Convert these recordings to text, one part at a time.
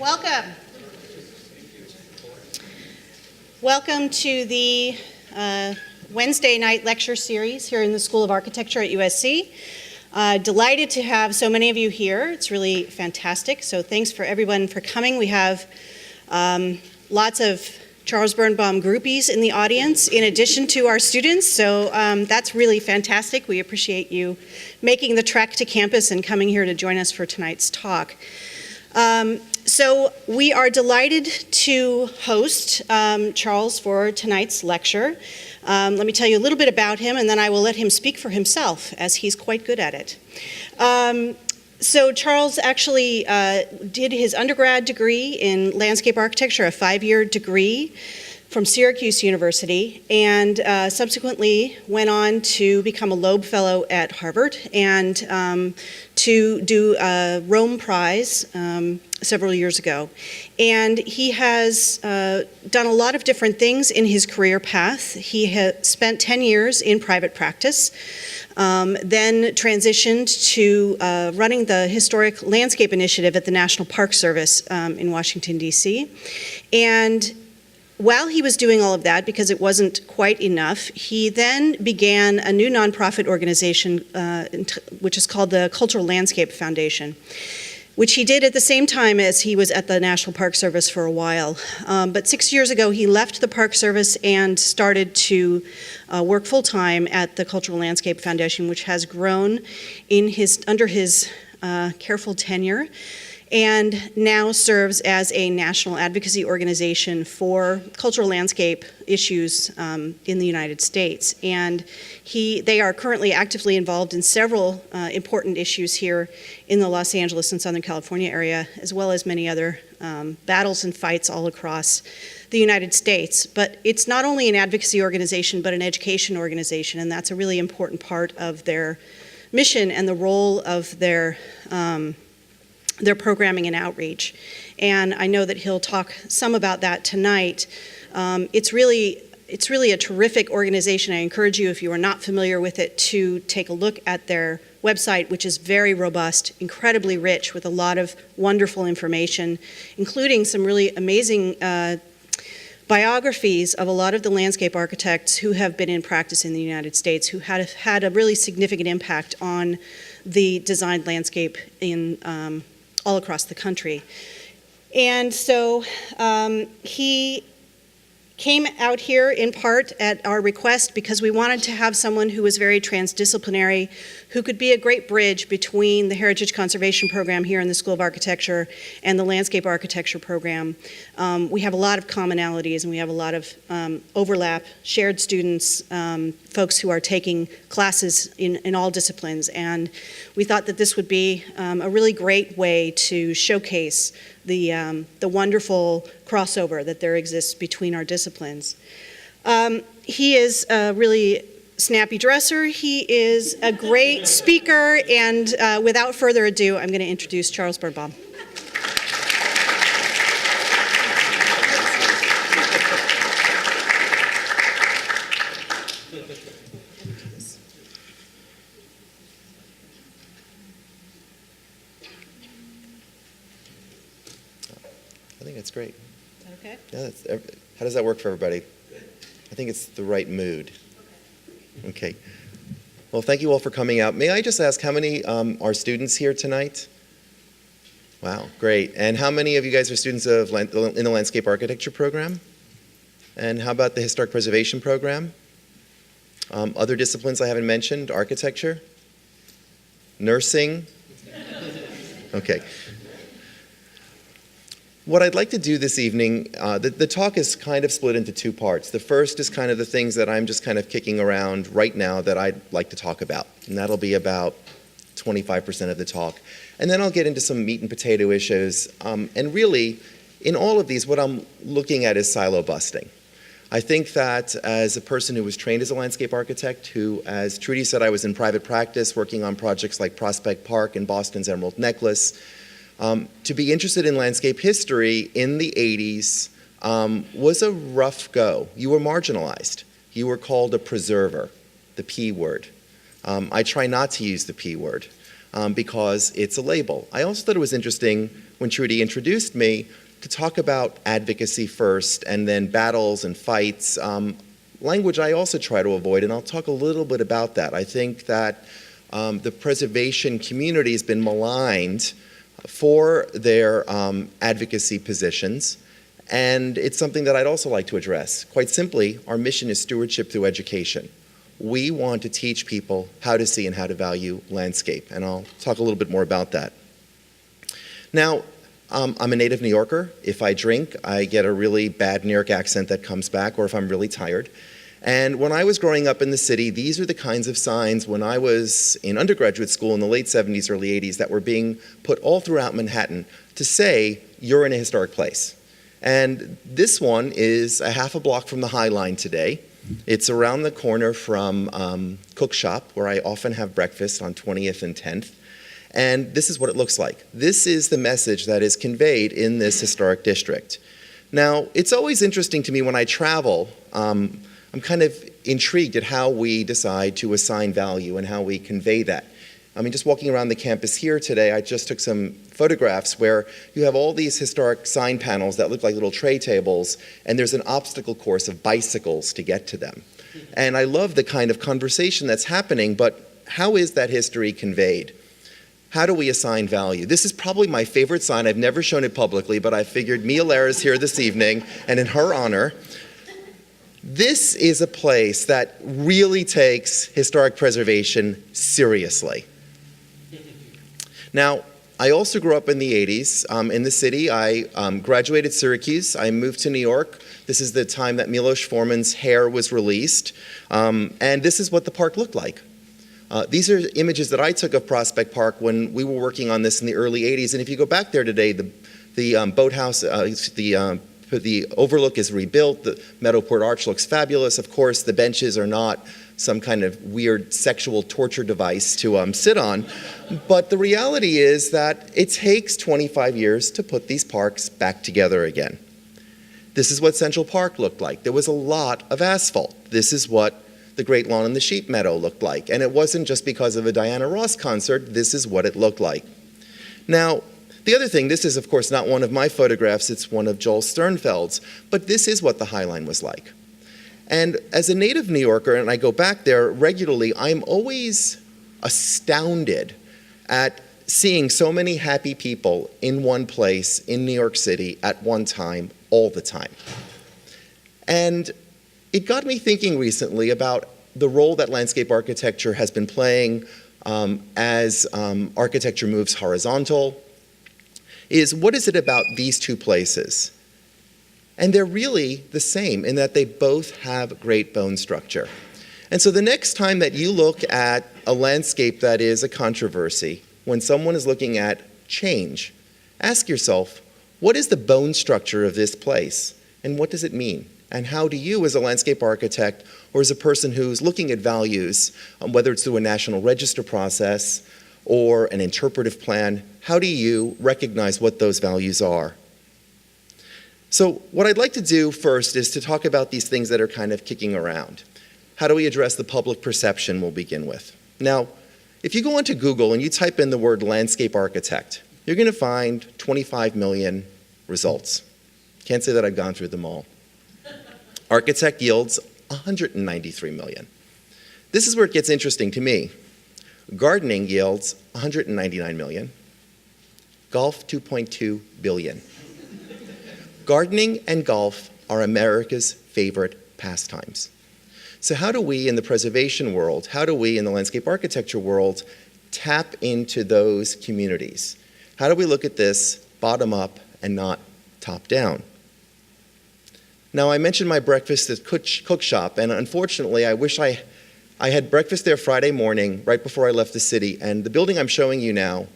Welcome. Welcome to the Wednesday night lecture series here in the School of Architecture at USC. Delighted to have so many of you here. It's really fantastic. So thanks for everyone for coming. We have lots of Charles Birnbaum groupies in the audience in addition to our students. So that's really fantastic. We appreciate you making the trek to campus and coming here to join us for tonight's talk. So we are delighted to host Charles for tonight's lecture. Let me tell you a little bit about him, and then I will let him speak for himself, as he's quite good at it. So Charles actually did his undergrad degree in landscape architecture, a 5-year degree from Syracuse University, and subsequently went on to become a Loeb Fellow at Harvard and to do a Rome Prize several years ago. And he has done a lot of different things in his career path. He has spent 10 years in private practice, then transitioned to running the Historic Landscape Initiative at the National Park Service in Washington, D.C. And while he was doing all of that, because it wasn't quite enough, he then began a new nonprofit organization, which is called the Cultural Landscape Foundation, which he did at the same time as he was at the National Park Service for a while. But 6 years ago, he left the Park Service and started to work full-time at the Cultural Landscape Foundation, which has grown under his careful tenure, and now serves as a national advocacy organization for cultural landscape issues in the United States. And they are currently actively involved in several important issues here in the Los Angeles and Southern California area, as well as many other battles and fights all across the United States. But it's not only an advocacy organization, but an education organization, and that's a really important part of their mission and the role of their programming and outreach. And I know that he'll talk some about that tonight. It's really a terrific organization. I encourage you, if you are not familiar with it, to take a look at their website, which is very robust, incredibly rich, with a lot of wonderful information, including some really amazing biographies of a lot of the landscape architects who have been in practice in the United States, who have had a really significant impact on the designed landscape in all across the country. And so he came out here in part at our request because we wanted to have someone who was very transdisciplinary, who could be a great bridge between the Heritage Conservation Program here in the School of Architecture and the Landscape Architecture Program. We have a lot of commonalities and we have a lot of overlap, shared students, folks who are taking classes in all disciplines, and we thought that this would be a really great way to showcase the wonderful crossover that there exists between our disciplines. He is a really snappy dresser. He is a great speaker, and without further ado, I'm going to introduce Charles Birnbaum. I think that's great. Is that okay? Yeah, how does that work for everybody? I think it's the right mood. Okay. Well, thank you all for coming out. May I just ask, how many are students here tonight? Wow, great. And how many of you guys are students in the Landscape Architecture program? And how about the Historic Preservation program? Other disciplines I haven't mentioned, architecture? Nursing? Okay. What I'd like to do this evening, the talk is kind of split into two parts. The first is kind of the things that I'm just kind of kicking around right now that I'd like to talk about, and that'll be about 25% of the talk. And then I'll get into some meat and potato issues, and really, in all of these, what I'm looking at is silo busting. I think that as a person who was trained as a landscape architect, who, as Trudy said, I was in private practice working on projects like Prospect Park and Boston's Emerald Necklace, to be interested in landscape history in the 80s was a rough go. You were marginalized. You were called a preserver, the P word. I try not to use the P word because it's a label. I also thought it was interesting when Trudy introduced me, to talk about advocacy first and then battles and fights. Language I also try to avoid, and I'll talk a little bit about that. I think that the preservation community has been maligned for their advocacy positions, and it's something that I'd also like to address. Quite simply, our mission is stewardship through education. We want to teach people how to see and how to value landscape, and I'll talk a little bit more about that. Now, I'm a native New Yorker. If I drink, I get a really bad New York accent that comes back, or if I'm really tired. And when I was growing up in the city, these are the kinds of signs when I was in undergraduate school in the late 70s, early 80s that were being put all throughout Manhattan to say, you're in a historic place. And this one is a half a block from the High Line today. It's around the corner from Cook Shop, where I often have breakfast on 20th and 10th. And this is what it looks like. This is the message that is conveyed in this historic district. Now, it's always interesting to me when I travel. I'm kind of intrigued at how we decide to assign value and how we convey that. I mean, just walking around the campus here today, I just took some photographs where you have all these historic sign panels that look like little tray tables, and there's an obstacle course of bicycles to get to them. And I love the kind of conversation that's happening, but how is that history conveyed? How do we assign value? This is probably my favorite sign. I've never shown it publicly, but I figured Mia Lara's here this evening, and in her honor, this is a place that really takes historic preservation seriously. Now, I also grew up in the 80s in the city. I graduated Syracuse. I moved to New York. This is the time that Milos Forman's Hair was released. And this is what the park looked like. These are images that I took of Prospect Park when we were working on this in the early 80s. And if you go back there today, the boathouse, the overlook is rebuilt. The Meadowport Arch looks fabulous. Of course, the benches are not some kind of weird sexual torture device to sit on. But the reality is that it takes 25 years to put these parks back together again. This is what Central Park looked like. There was a lot of asphalt. This is what the Great Lawn and the Sheep Meadow looked like. And it wasn't just because of a Diana Ross concert. This is what it looked like. Now, the other thing, this is of course not one of my photographs, it's one of Joel Sternfeld's, but this is what the High Line was like. And as a native New Yorker, and I go back there regularly, I'm always astounded at seeing so many happy people in one place in New York City at one time, all the time. And it got me thinking recently about the role that landscape architecture has been playing as architecture moves horizontal. Is what is it about these two places? And they're really the same in that they both have great bone structure. And so the next time that you look at a landscape that is a controversy, when someone is looking at change, ask yourself, what is the bone structure of this place? And what does it mean? And how do you, as a landscape architect, or as a person who's looking at values, whether it's through a National Register process or an interpretive plan, how do you recognize what those values are? So what I'd like to do first is to talk about these things that are kind of kicking around. How do we address the public perception we'll begin with? Now, if you go onto Google and you type in the word landscape architect, you're going to find 25 million results. Can't say that I've gone through them all. Architect yields 193 million. This is where it gets interesting to me. Gardening yields 199 million. Golf, 2.2 billion. Gardening and golf are America's favorite pastimes. So how do we in the preservation world, how do we in the landscape architecture world tap into those communities? How do we look at this bottom up and not top down? Now, I mentioned my breakfast at Cook Shop, and unfortunately, I wish I had breakfast there Friday morning, right before I left the city, and the building I'm showing you now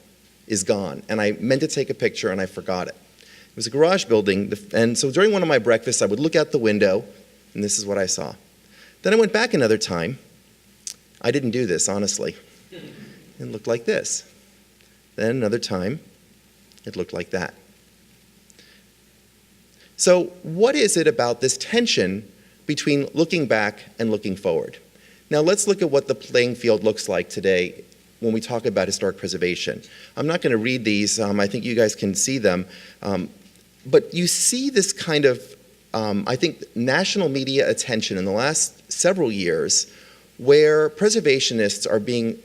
is gone. And I meant to take a picture, and I forgot it. It was a garage building, and so during one of my breakfasts, I would look out the window, and this is what I saw. Then I went back another time. I didn't do this, honestly. It looked like this. Then another time, it looked like that. So what is it about this tension between looking back and looking forward? Now let's look at what the playing field looks like today when we talk about historic preservation. I'm not going to read these. I think you guys can see them. But you see this kind of, I think, national media attention in the last several years where preservationists are being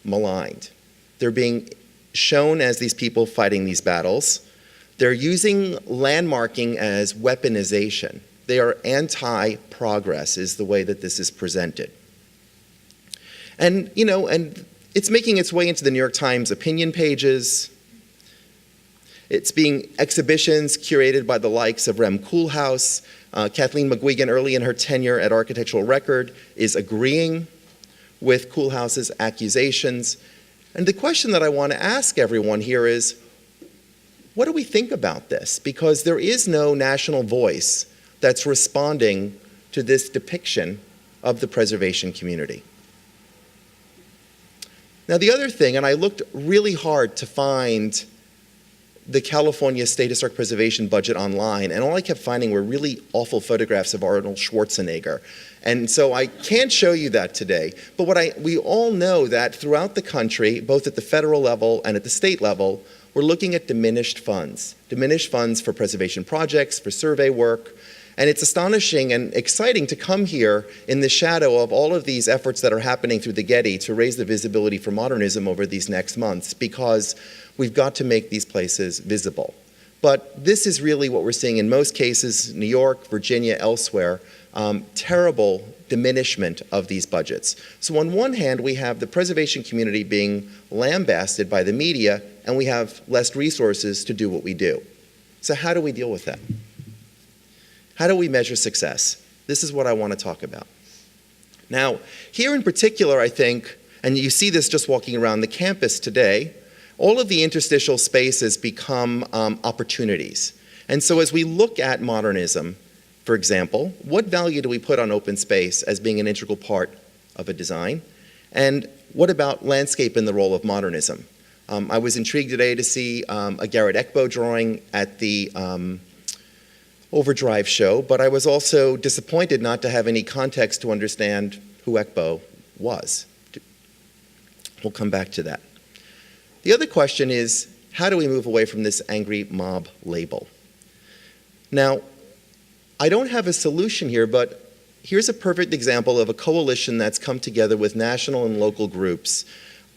maligned. They're being shown as these people fighting these battles. They're using landmarking as weaponization. They are anti-progress is the way that this is presented. And, you know, and it's making its way into the New York Times opinion pages. It's being exhibitions curated by the likes of Rem Koolhaas. Kathleen McGuigan, early in her tenure at Architectural Record, is agreeing with Koolhaas's accusations. And the question that I want to ask everyone here is, what do we think about this? Because there is no national voice that's responding to this depiction of the preservation community. Now, the other thing, and I looked really hard to find the California State Historic Preservation budget online, and all I kept finding were really awful photographs of Arnold Schwarzenegger. And so I can't show you that today. But we all know that throughout the country, both at the federal level and at the state level, we're looking at diminished funds for preservation projects, for survey work. And it's astonishing and exciting to come here in the shadow of all of these efforts that are happening through the Getty to raise the visibility for modernism over these next months, because we've got to make these places visible. But this is really what we're seeing in most cases, New York, Virginia, elsewhere, terrible diminishment of these budgets. So on one hand, we have the preservation community being lambasted by the media, and we have less resources to do what we do. So how do we deal with that? How do we measure success? This is what I want to talk about. Now, here in particular, I think, and you see this just walking around the campus today, all of the interstitial spaces become opportunities. And so as we look at modernism, for example, what value do we put on open space as being an integral part of a design? And what about landscape in the role of modernism? I was intrigued today to see a Garrett Ekbo drawing at the Overdrive show, but I was also disappointed not to have any context to understand who Ekbo was. We'll come back to that. The other question is, how do we move away from this angry mob label? Now, I don't have a solution here, but here's a perfect example of a coalition that's come together with national and local groups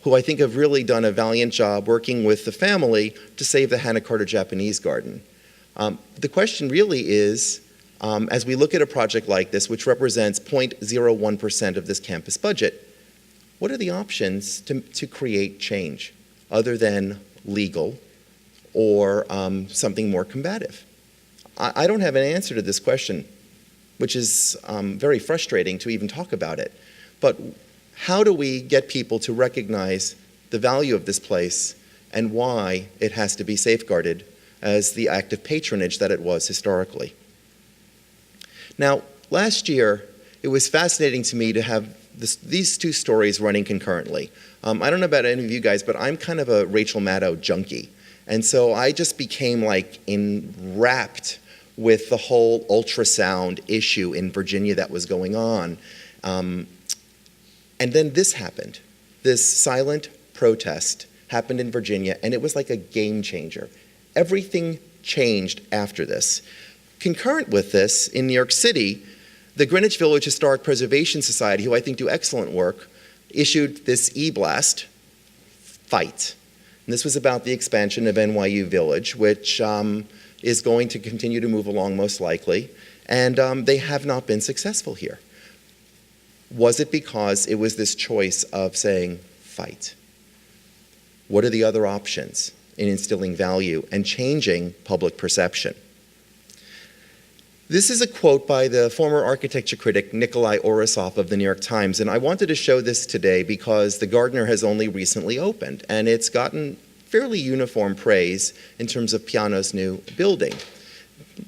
who I think have really done a valiant job working with the family to save the Hannah Carter Japanese Garden. The question really is, as we look at a project like this, which represents 0.01% of this campus budget, what are the options to create change other than legal or something more combative? I don't have an answer to this question, which is very frustrating to even talk about it. But how do we get people to recognize the value of this place and why it has to be safeguarded as the act of patronage that it was historically? Now, last year, it was fascinating to me to have these two stories running concurrently. I don't know about any of you guys, but I'm kind of a Rachel Maddow junkie. And so I just became like enwrapped with the whole ultrasound issue in Virginia that was going on. And then this happened. This silent protest happened in Virginia, and it was like a game changer. Everything changed after this. Concurrent with this, in New York City, the Greenwich Village Historic Preservation Society, who I think do excellent work, issued this e-blast, Fight. And this was about the expansion of NYU Village, which is going to continue to move along most likely, and they have not been successful here. Was it because it was this choice of saying, fight? What are the other options in instilling value and changing public perception? This is a quote by the former architecture critic Nikolai Orosov of the New York Times, and I wanted to show this today because the Gardner has only recently opened, and it's gotten fairly uniform praise in terms of Piano's new building.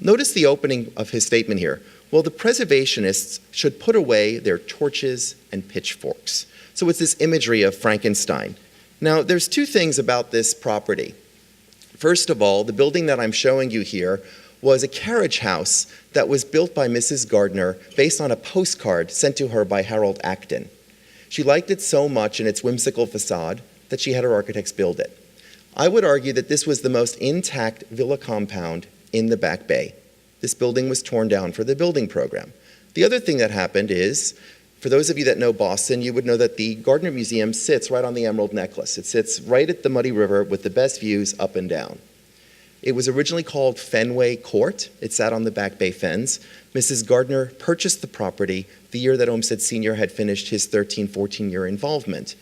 Notice the opening of his statement here. Well, the preservationists should put away their torches and pitchforks. So it's this imagery of Frankenstein. Now, there's two things about this property. First of all, the building that I'm showing you here was a carriage house that was built by Mrs. Gardner based on a postcard sent to her by Harold Acton. She liked it so much in its whimsical facade that she had her architects build it. I would argue that this was the most intact villa compound in the Back Bay. This building was torn down for the building program. The other thing that happened is, for those of you that know Boston, you would know that the Gardner Museum sits right on the Emerald Necklace. It sits right at the Muddy River with the best views up and down. It was originally called Fenway Court. It sat on the Back Bay Fens. Mrs. Gardner purchased the property the year that Olmsted Sr. had finished his 14-year involvement.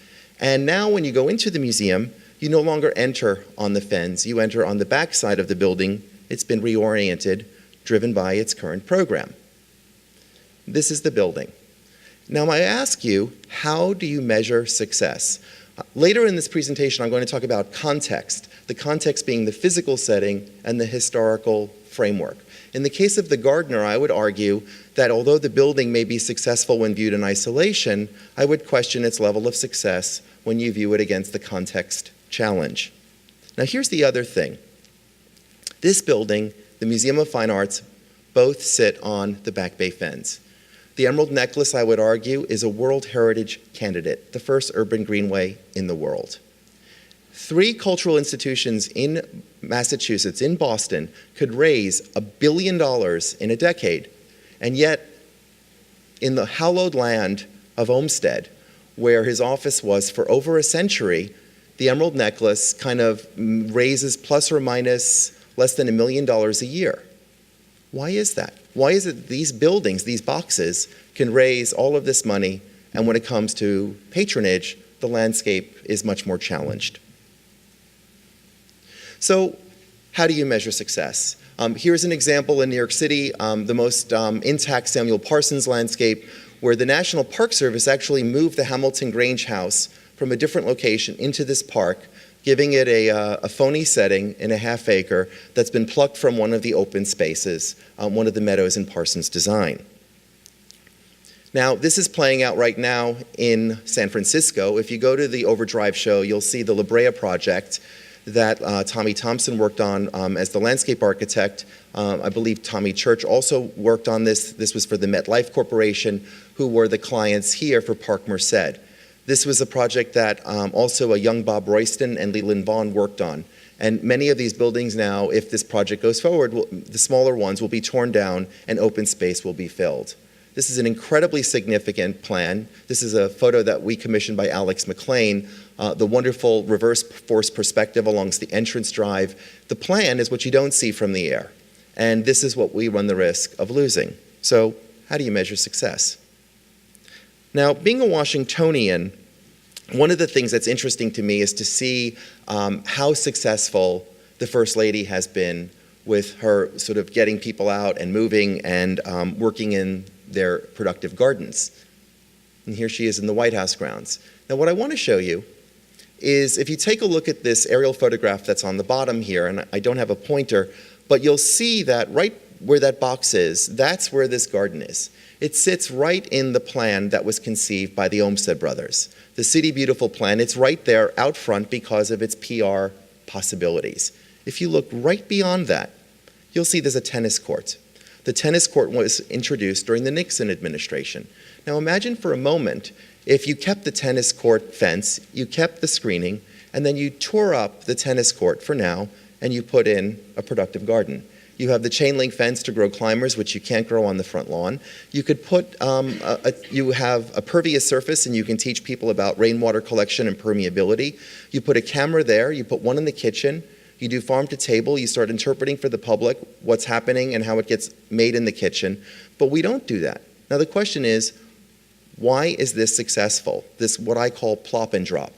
And now when you go into the museum, you no longer enter on the Fens. You enter on the back side of the building. It's been reoriented, driven by its current program. This is the building. Now I ask you, how do you measure success? Later in this presentation, I'm going to talk about context, the context being the physical setting and the historical framework. In the case of the Gardner, I would argue that although the building may be successful when viewed in isolation, I would question its level of success when you view it against the context challenge. Now here's the other thing. This building, the Museum of Fine Arts, both sit on the Back Bay Fens. The Emerald Necklace, I would argue, is a World Heritage candidate, the first urban greenway in the world. 3 cultural institutions in Massachusetts, in Boston, could raise $1 billion in a decade. And yet, in the hallowed land of Olmsted, where his office was for over a century, the Emerald Necklace kind of raises plus or minus less than $1 million a year. Why is that? Why is it these buildings, these boxes, can raise all of this money, and when it comes to patronage, the landscape is much more challenged? So, how do you measure success? Here's an example in New York City, the most intact Samuel Parsons landscape, where the National Park Service actually moved the Hamilton Grange house from a different location into this park, giving it a phony setting in a half acre that's been plucked from one of the open spaces, one of the meadows in Parsons' design. Now, this is playing out right now in San Francisco. If you go to the Overdrive show, you'll see the La Brea project that Tommy Thompson worked on as the landscape architect. I believe Tommy Church also worked on this. This was for the MetLife Corporation, who were the clients here for Park Merced. This was a project that also a young Bob Royston and Leland Vaughn worked on. And many of these buildings now, if this project goes forward, the smaller ones will be torn down and open space will be filled. This is an incredibly significant plan. This is a photo that we commissioned by Alex McLean, the wonderful reverse force perspective along the entrance drive. The plan is what you don't see from the air. And this is what we run the risk of losing. So how do you measure success? Now, being a Washingtonian, one of the things that's interesting to me is to see how successful the First Lady has been with her sort of getting people out and moving and working in their productive gardens. And here she is in the White House grounds. Now, what I want to show you is if you take a look at this aerial photograph that's on the bottom here, and I don't have a pointer, but you'll see that right where that box is, that's where this garden is. It sits right in the plan that was conceived by the Olmsted brothers. The City Beautiful plan, it's right there out front because of its PR possibilities. If you look right beyond that, you'll see there's a tennis court. The tennis court was introduced during the Nixon administration. Now imagine for a moment if you kept the tennis court fence, you kept the screening, and then you tore up the tennis court for now, and you put in a productive garden. You have the chain link fence to grow climbers, which you can't grow on the front lawn. You could put, you have a pervious surface, and you can teach people about rainwater collection and permeability. You put a camera there, you put one in the kitchen, you do farm to table, you start interpreting for the public what's happening and how it gets made in the kitchen. But we don't do that. Now the question is, why is this successful? This what I call plop and drop,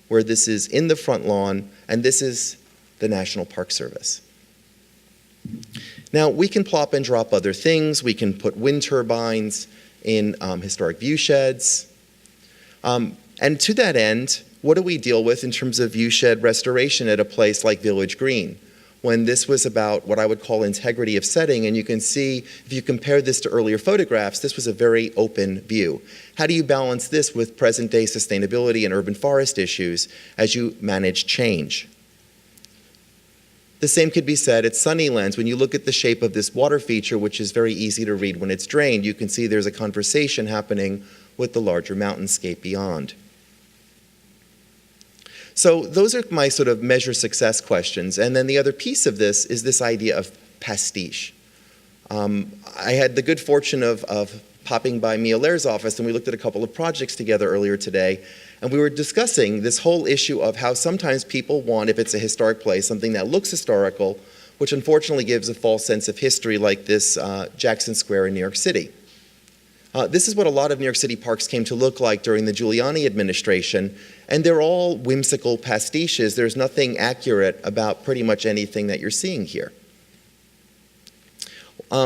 where this is in the front lawn, and this is the National Park Service. Now, we can plop and drop other things. We can put wind turbines in historic view sheds. And to that end, what do we deal with in terms of view shed restoration at a place like Village Green? When this was about what I would call integrity of setting, and you can see, if you compare this to earlier photographs, this was a very open view. How do you balance this with present-day sustainability and urban forest issues as you manage change? The same could be said at Sunnylands. When you look at the shape of this water feature, which is very easy to read when it's drained, you can see there's a conversation happening with the larger mountainscape beyond. So those are my sort of measure success questions. And then the other piece of this is this idea of pastiche. I had the good fortune of popping by Mia Lair's office, and we looked at a couple of projects together earlier today, and we were discussing this whole issue of how sometimes people want, if it's a historic place, something that looks historical, which unfortunately gives a false sense of history, like this Jackson Square in New York City. This is what a lot of New York City parks came to look like during the Giuliani administration, and they're all whimsical pastiches. There's nothing accurate about pretty much anything that you're seeing here.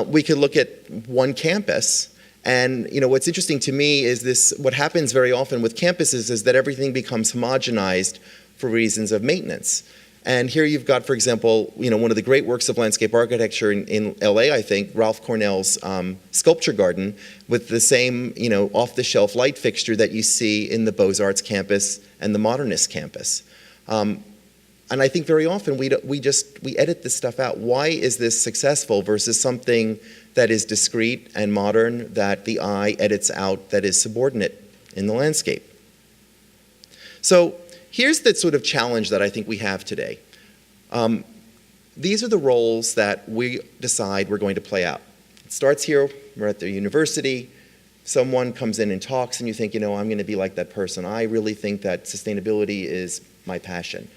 We could look at one campus, and what's interesting to me is this, what happens very often with campuses is that everything becomes homogenized for reasons of maintenance. And here you've got, for example, one of the great works of landscape architecture in LA, I think, Ralph Cornell's sculpture garden, with the same, off-the-shelf light fixture that you see in the Beaux-Arts campus and the Modernist campus. And I think very often we edit this stuff out. Why is this successful versus something that is discrete and modern that the eye edits out that is subordinate in the landscape? So here's the sort of challenge that I think we have today. These are the roles that we decide we're going to play out. It starts here, we're at the university, someone comes in and talks and you think, I'm going to be like that person. I really think that sustainability is my passion.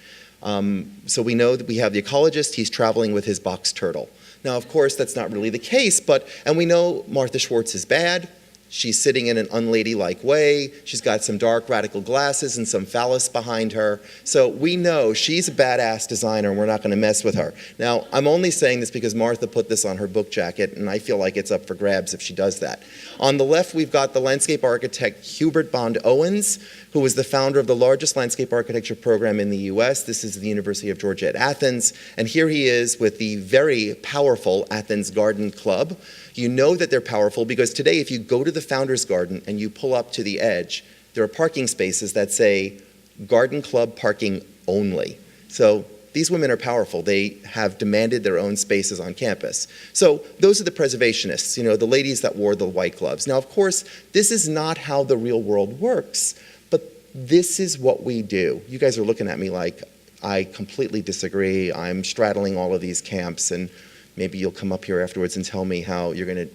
So we know that we have the ecologist, he's traveling with his box turtle. Now, of course, that's not really the case, and we know Martha Schwartz is bad. She's sitting in an unladylike way. She's got some dark radical glasses and some phallus behind her. So we know she's a badass designer and we're not going to mess with her. Now, I'm only saying this because Martha put this on her book jacket and I feel like it's up for grabs if she does that. On the left, we've got the landscape architect Hubert Owens, who was the founder of the largest landscape architecture program in the US. This is the University of Georgia at Athens. And here he is with the very powerful Athens Garden Club. You know that they're powerful because today if you go to the Founders Garden and you pull up to the edge, there are parking spaces that say Garden Club parking only. So these women are powerful. They have demanded their own spaces on campus. So those are the preservationists, the ladies that wore the white gloves. Now, of course, this is not how the real world works, but this is what we do. You guys are looking at me like I completely disagree. I'm straddling all of these camps, and maybe you'll come up here afterwards and tell me how you're going to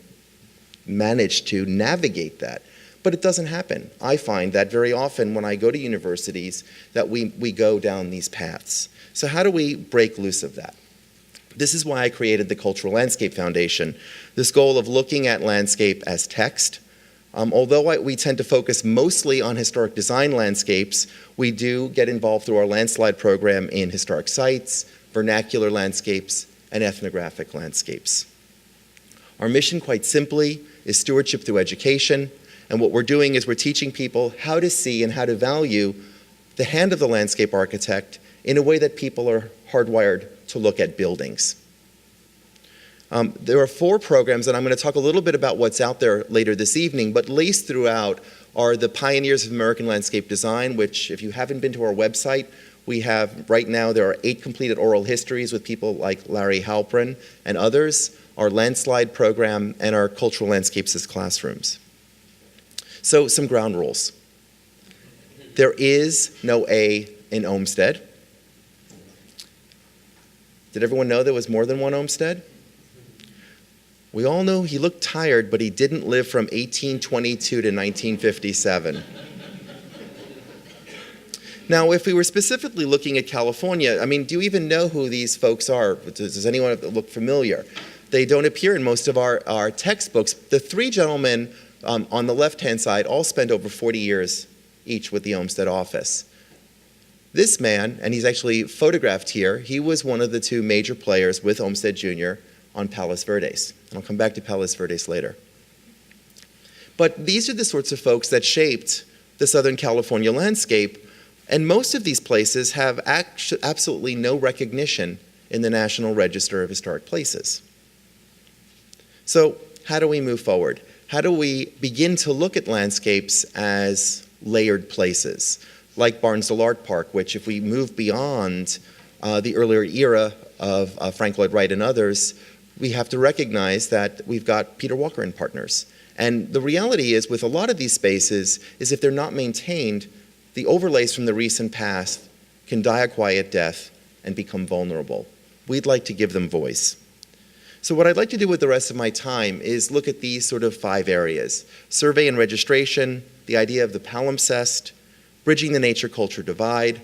manage to navigate that. But it doesn't happen. I find that very often when I go to universities that we go down these paths. So how do we break loose of that? This is why I created the Cultural Landscape Foundation. This goal of looking at landscape as text. Although we tend to focus mostly on historic design landscapes, we do get involved through our landslide program in historic sites, vernacular landscapes, and ethnographic landscapes. Our mission, quite simply, is stewardship through education, and what we're doing is we're teaching people how to see and how to value the hand of the landscape architect in a way that people are hardwired to look at buildings. There are 4 programs, and I'm going to talk a little bit about what's out there later this evening, but laced throughout are the Pioneers of American Landscape Design, which, if you haven't been to our website, we have, right now, there are 8 completed oral histories with people like Larry Halprin and others, our landslide program, and our cultural landscapes as classrooms. So, some ground rules. There is no A in Olmsted. Did everyone know there was more than one Olmsted? We all know he looked tired, but he didn't live from 1822 to 1957. Now, if we were specifically looking at California, do you even know who these folks are? Does anyone look familiar? They don't appear in most of our textbooks. The 3 gentlemen on the left-hand side all spent over 40 years each with the Olmsted office. This man, and he's actually photographed here, he was one of the 2 major players with Olmsted Jr. on Palos Verdes. And I'll come back to Palos Verdes later. But these are the sorts of folks that shaped the Southern California landscape. And most of these places have absolutely no recognition in the National Register of Historic Places. So how do we move forward? How do we begin to look at landscapes as layered places? Like Barnesdale Art Park, which if we move beyond the earlier era of Frank Lloyd Wright and others, we have to recognize that we've got Peter Walker and partners. And the reality is with a lot of these spaces is if they're not maintained, the overlays from the recent past can die a quiet death and become vulnerable. We'd like to give them voice. So what I'd like to do with the rest of my time is look at these sort of 5 areas: survey and registration, the idea of the palimpsest, bridging the nature-culture divide.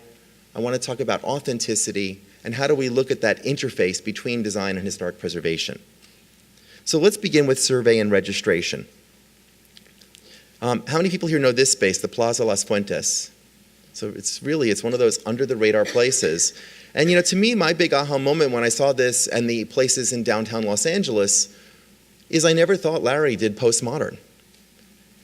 I want to talk about authenticity, and how do we look at that interface between design and historic preservation. So let's begin with survey and registration. How many people here know this space, the Plaza Las Fuentes? So it's one of those under-the-radar places. And to me, my big aha moment when I saw this and the places in downtown Los Angeles is I never thought Larry did postmodern.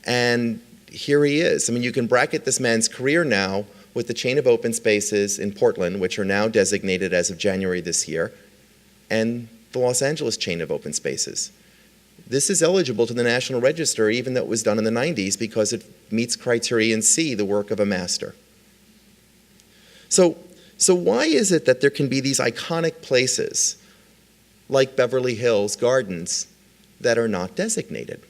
And here he is. I mean, you can bracket this man's career now with the chain of open spaces in Portland, which are now designated as of January this year, and the Los Angeles chain of open spaces. This is eligible to the National Register, even though it was done in the 90s, because it meets criterion C, the work of a master. So why is it that there can be these iconic places, like Beverly Hills Gardens, that are not designated?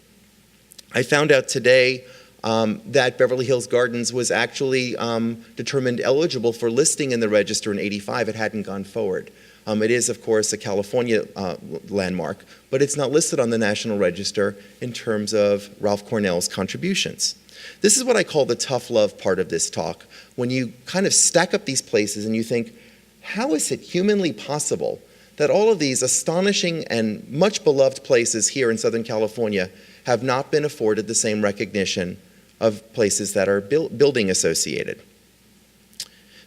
I found out today that Beverly Hills Gardens was actually determined eligible for listing in the register in '85. It hadn't gone forward. It is, of course, a California landmark, but it's not listed on the National Register in terms of Ralph Cornell's contributions. This is what I call the tough love part of this talk, when you kind of stack up these places and you think, how is it humanly possible that all of these astonishing and much beloved places here in Southern California have not been afforded the same recognition of places that are building associated?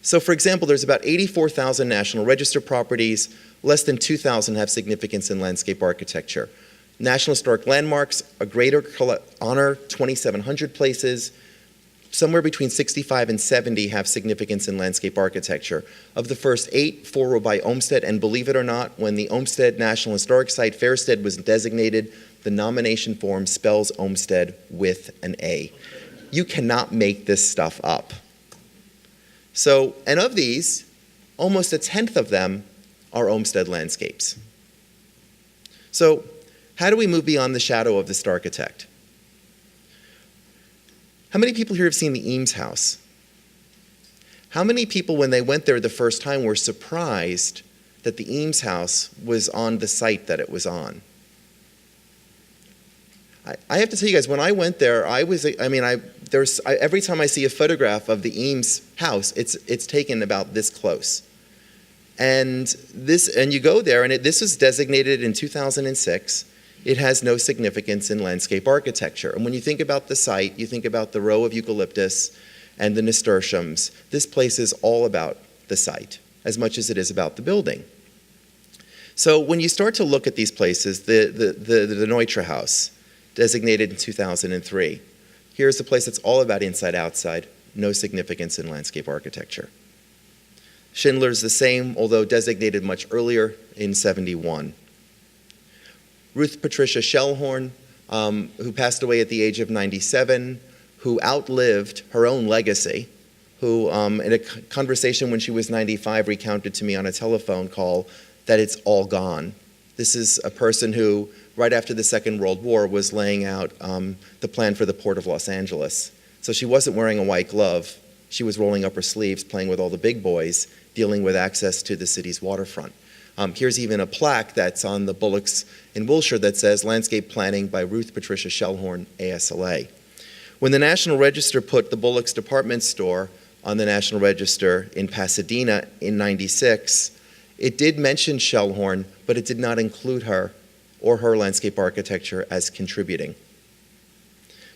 So for example, there's about 84,000 National Register properties. Less than 2,000 have significance in landscape architecture. National Historic Landmarks, a greater honor, 2,700 places. Somewhere between 65 and 70 have significance in landscape architecture. Of the first 8, 4 were by Olmsted, and believe it or not, when the Olmsted National Historic Site, Fairstead, was designated, the nomination form spells Olmsted with an A. You cannot make this stuff up. So, and of these, almost 1/10 of them are Olmsted landscapes. So, how do we move beyond the shadow of this architect? How many people here have seen the Eames House? How many people, when they went there the first time, were surprised that the Eames House was on the site that it was on? I have to tell you guys, when I went there, every time I see a photograph of the Eames House, it's taken about this close. And you go there, and this was designated in 2006. It has no significance in landscape architecture. And when you think about the site, you think about the row of eucalyptus and the nasturtiums. This place is all about the site, as much as it is about the building. So when you start to look at these places, the Neutra House, designated in 2003. Here's a place that's all about inside-outside, no significance in landscape architecture. Schindler's the same, although designated much earlier in '71. Ruth Patricia Schellhorn, who passed away at the age of 97, who outlived her own legacy, who in a conversation when she was 95 recounted to me on a telephone call that it's all gone. This is a person who, right after the Second World War, was laying out the plan for the Port of Los Angeles. So she wasn't wearing a white glove. She was rolling up her sleeves, playing with all the big boys, dealing with access to the city's waterfront. Here's even a plaque that's on the Bullocks in Wilshire that says Landscape Planning by Ruth Patricia Schellhorn, ASLA. When the National Register put the Bullocks department store on the National Register in Pasadena in '96, it did mention Schellhorn, but it did not include her or her landscape architecture as contributing.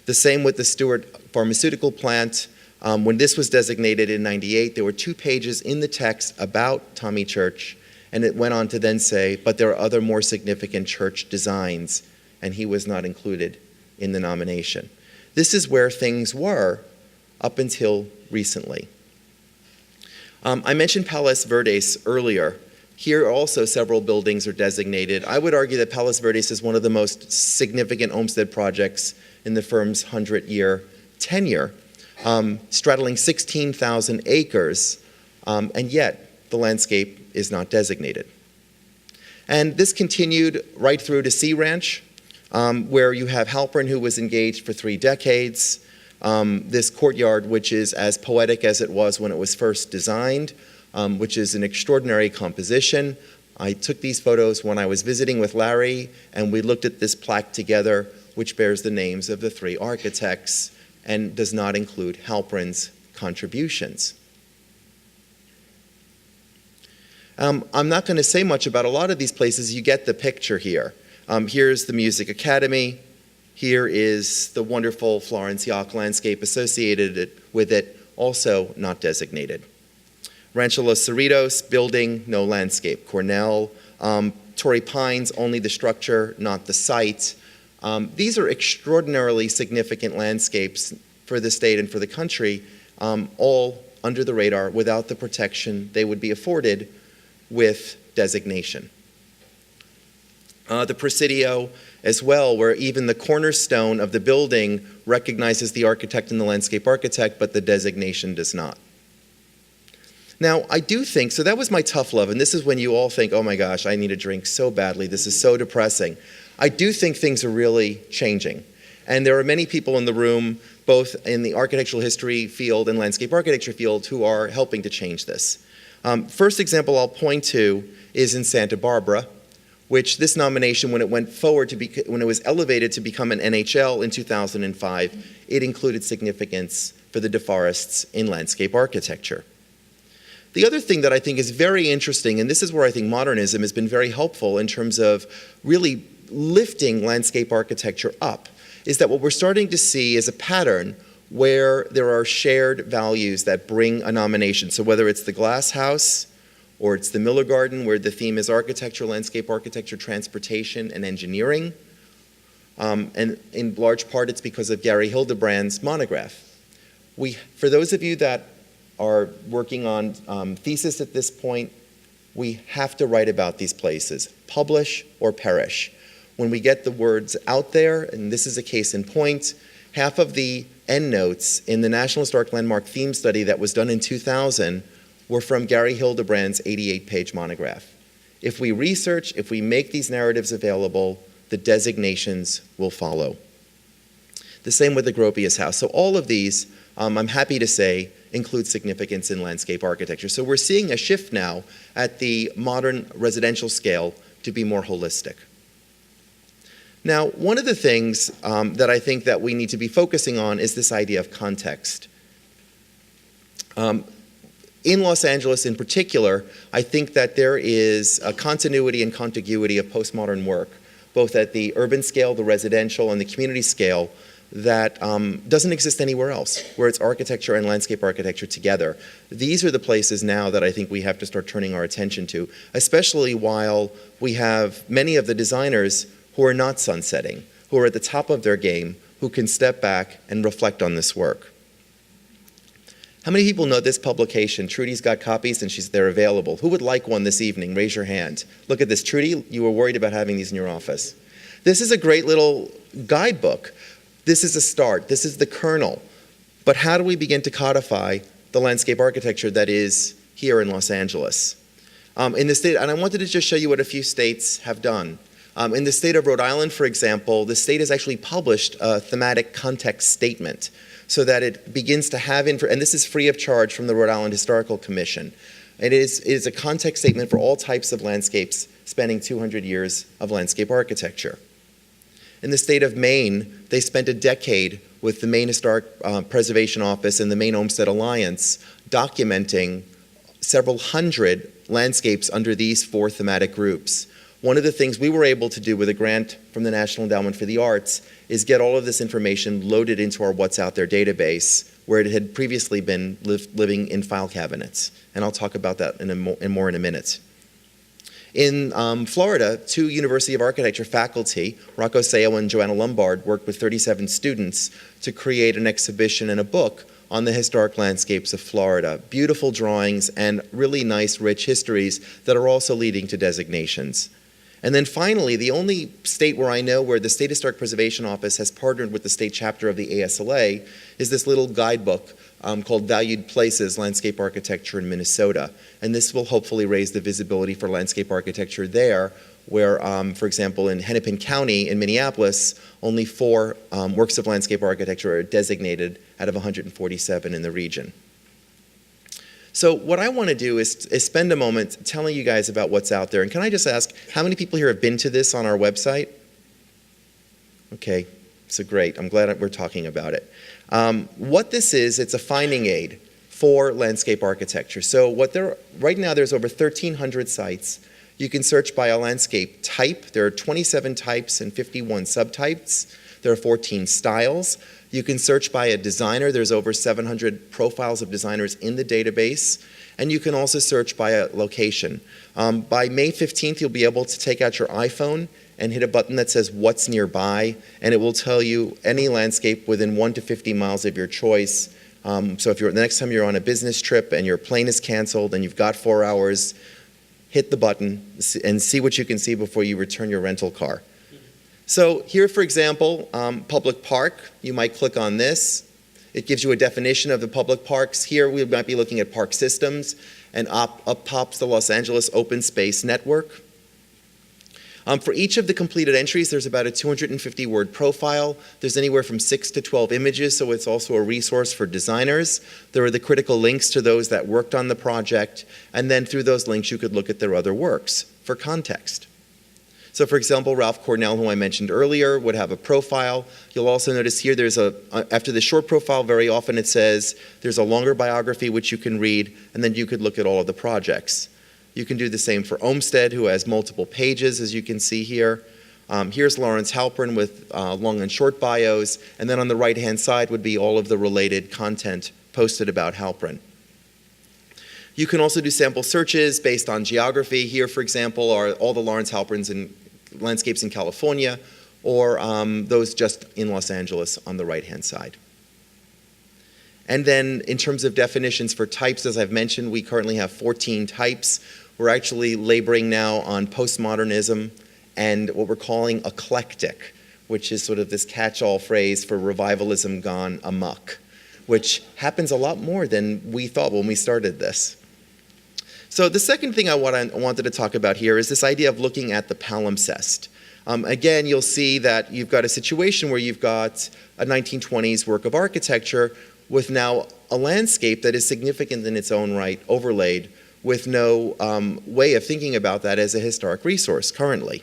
The same with the Stewart pharmaceutical plant. When this was designated in '98, there were 2 pages in the text about Tommy Church, and it went on to then say, but there are other more significant church designs, and he was not included in the nomination. This is where things were up until recently. I mentioned Palos Verdes earlier. Here also several buildings are designated. I would argue that Palos Verdes is one of the most significant Olmsted projects in the firm's 100-year tenure, straddling 16,000 acres, and yet the landscape is not designated. And this continued right through to Sea Ranch, where you have Halpern, who was engaged for 3 decades. This courtyard, which is as poetic as it was when it was first designed, which is an extraordinary composition. I took these photos when I was visiting with Larry, and we looked at this plaque together, which bears the names of the 3 architects and does not include Halperin's contributions. I'm not going to say much about a lot of these places. You get the picture here. Here's the Music Academy. Here is the wonderful Florence Yock landscape associated with it, also not designated. Rancho Los Cerritos, building, no landscape. Cornell, Torrey Pines, only the structure, not the site. These are extraordinarily significant landscapes for the state and for the country, all under the radar without the protection they would be afforded with designation. The Presidio as well, where even the cornerstone of the building recognizes the architect and the landscape architect, but the designation does not. Now, I do think, so that was my tough love, and this is when you all think, oh my gosh, I need a drink so badly, this is so depressing. I do think things are really changing. And there are many people in the room, both in the architectural history field and landscape architecture field, who are helping to change this. First example I'll point to is in Santa Barbara, which this nomination, when it went forward when it was elevated to become an NHL in 2005, it included significance for the deforests in landscape architecture. The other thing that I think is very interesting, and this is where I think modernism has been very helpful in terms of really lifting landscape architecture up, is that what we're starting to see is a pattern where there are shared values that bring a nomination. So whether it's the Glass House or it's the Miller Garden, where the theme is architecture, landscape architecture, transportation, and engineering, and in large part it's because of Gary Hildebrand's monograph. For those of you that are working on thesis at this point, we have to write about these places, publish or perish. When we get the words out there, and this is a case in point, half of the endnotes in the National Historic Landmark Theme Study that was done in 2000 were from Gary Hildebrand's 88-page monograph. If we research, if we make these narratives available, the designations will follow. The same with the Gropius House. So all of these, I'm happy to say, include significance in landscape architecture. So we're seeing a shift now at the modern residential scale to be more holistic. Now, one of the things that I think that we need to be focusing on is this idea of context. In Los Angeles in particular, I think that there is a continuity and contiguity of postmodern work, both at the urban scale, the residential, and the community scale, that doesn't exist anywhere else, where it's architecture and landscape architecture together. These are the places now that I think we have to start turning our attention to, especially while we have many of the designers who are not sunsetting, who are at the top of their game, who can step back and reflect on this work. How many people know this publication? Trudy's got copies and they're available. Who would like one this evening? Raise your hand. Look at this. Trudy, you were worried about having these in your office. This is a great little guidebook. This is a start. This is the kernel. But how do we begin to codify the landscape architecture that is here in Los Angeles? In the state, and I wanted to just show you what a few states have done. In the state of Rhode Island, for example, the state has actually published a thematic context statement so that it begins to have, and this is free of charge from the Rhode Island Historical Commission. It is a context statement for all types of landscapes spanning 200 years of landscape architecture. In the state of Maine, they spent a decade with the Maine Historic Preservation Office and the Maine Olmsted Alliance documenting several hundred landscapes under these 4 thematic groups. One of the things we were able to do with a grant from the National Endowment for the Arts is get all of this information loaded into our What's Out There database, where it had previously been living in file cabinets. And I'll talk about that more in a minute. In Florida, 2 University of Architecture faculty, Rocco Seo and Joanna Lombard, worked with 37 students to create an exhibition and a book on the historic landscapes of Florida. Beautiful drawings and really nice, rich histories that are also leading to designations. And then finally, the only state where I know where the State Historic Preservation Office has partnered with the state chapter of the ASLA is this little guidebook called Valued Places, Landscape Architecture in Minnesota. And this will hopefully raise the visibility for landscape architecture there, where, for example, in Hennepin County in Minneapolis, only 4 works of landscape architecture are designated out of 147 in the region. So what I want to do is spend a moment telling you guys about what's out there. And can I just ask, how many people here have been to this on our website? Okay, so great. I'm glad we're talking about it. What this is, it's a finding aid for landscape architecture. So right now there's over 1,300 sites. You can search by a landscape type. There are 27 types and 51 subtypes. There are 14 styles. You can search by a designer. There's over 700 profiles of designers in the database. And you can also search by a location. By May 15th, you'll be able to take out your iPhone and hit a button that says what's nearby, and it will tell you any landscape within 1 to 50 miles of your choice. So if the next time you're on a business trip and your plane is canceled and you've got 4 hours, hit the button and see what you can see before you return your rental car. So here, for example, public park, you might click on this. It gives you a definition of the public parks. Here we might be looking at park systems, and up pops the Los Angeles Open Space Network. For each of the completed entries, there's about a 250-word profile. There's anywhere from 6 to 12 images, so it's also a resource for designers. There are the critical links to those that worked on the project, and then through those links you could look at their other works for context. So for example, Ralph Cornell, who I mentioned earlier, would have a profile. You'll also notice here after the short profile, very often it says there's a longer biography which you can read, and then you could look at all of the projects. You can do the same for Olmsted, who has multiple pages, as you can see here. Here's Lawrence Halpern with long and short bios, and then on the right-hand side would be all of the related content posted about Halpern. You can also do sample searches based on geography. Here, for example, are all the Lawrence Halperns in landscapes in California, or those just in Los Angeles on the right-hand side. And then in terms of definitions for types, as I've mentioned, we currently have 14 types. We're actually laboring now on postmodernism and what we're calling eclectic, which is sort of this catch-all phrase for revivalism gone amok, which happens a lot more than we thought when we started this. So the second thing I wanted to talk about here is this idea of looking at the palimpsest. Again, you'll see that you've got a situation where you've got a 1920s work of architecture with now a landscape that is significant in its own right, overlaid, with no way of thinking about that as a historic resource currently.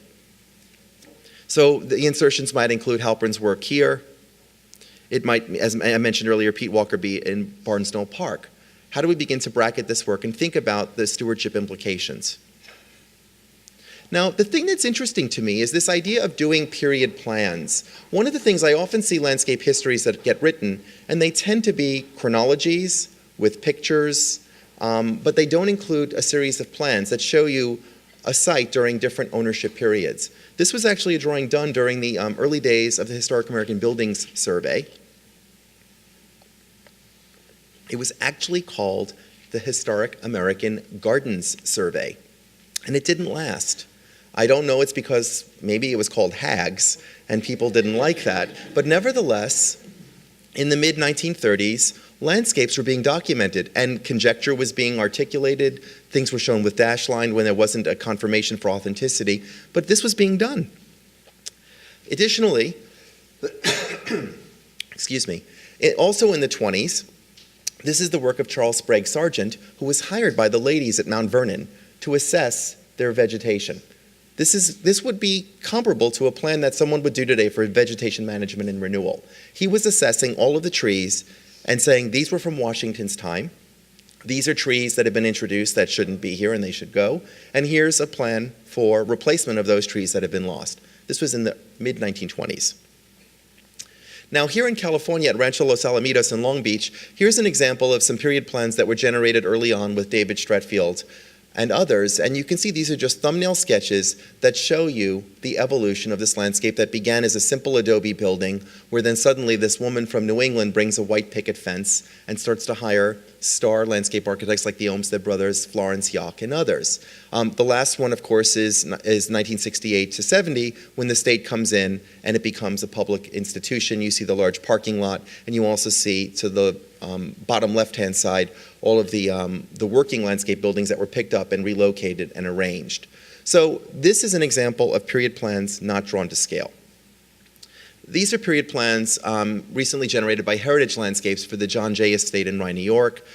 So the insertions might include Halpern's work here. It might, as I mentioned earlier, Pete Walker be in Barnsdall Park. How do we begin to bracket this work and think about the stewardship implications? Now, the thing that's interesting to me is this idea of doing period plans. One of the things I often see landscape histories that get written, and they tend to be chronologies with pictures, but they don't include a series of plans that show you a site during different ownership periods. This was actually a drawing done during the early days of the Historic American Buildings Survey. It was actually called the Historic American Gardens Survey, and it didn't last. I don't know, it's because maybe it was called Hags, and people didn't like that. But nevertheless, in the mid-1930s, landscapes were being documented, and conjecture was being articulated. Things were shown with dash line when there wasn't a confirmation for authenticity, but this was being done. Additionally, excuse me, also in the 20s, this is the work of Charles Sprague Sargent, who was hired by the ladies at Mount Vernon to assess their vegetation. This would be comparable to a plan that someone would do today for vegetation management and renewal. He was assessing all of the trees and saying these were from Washington's time. These are trees that have been introduced that shouldn't be here and they should go. And here's a plan for replacement of those trees that have been lost. This was in the mid-1920s. Now here in California at Rancho Los Alamitos in Long Beach, here's an example of some period plans that were generated early on with David Stretfield and others, and you can see these are just thumbnail sketches that show you the evolution of this landscape that began as a simple adobe building, where then suddenly this woman from New England brings a white picket fence and starts to hire star landscape architects like the Olmsted brothers, Florence Yock, and others. The last one, of course, is 1968 to 70, when the state comes in and it becomes a public institution. You see the large parking lot, and you also see to the bottom left-hand side all of the working landscape buildings that were picked up and relocated and arranged. So this is an example of period plans not drawn to scale. These are period plans recently generated by Heritage Landscapes for the John Jay Estate in Rye, New York.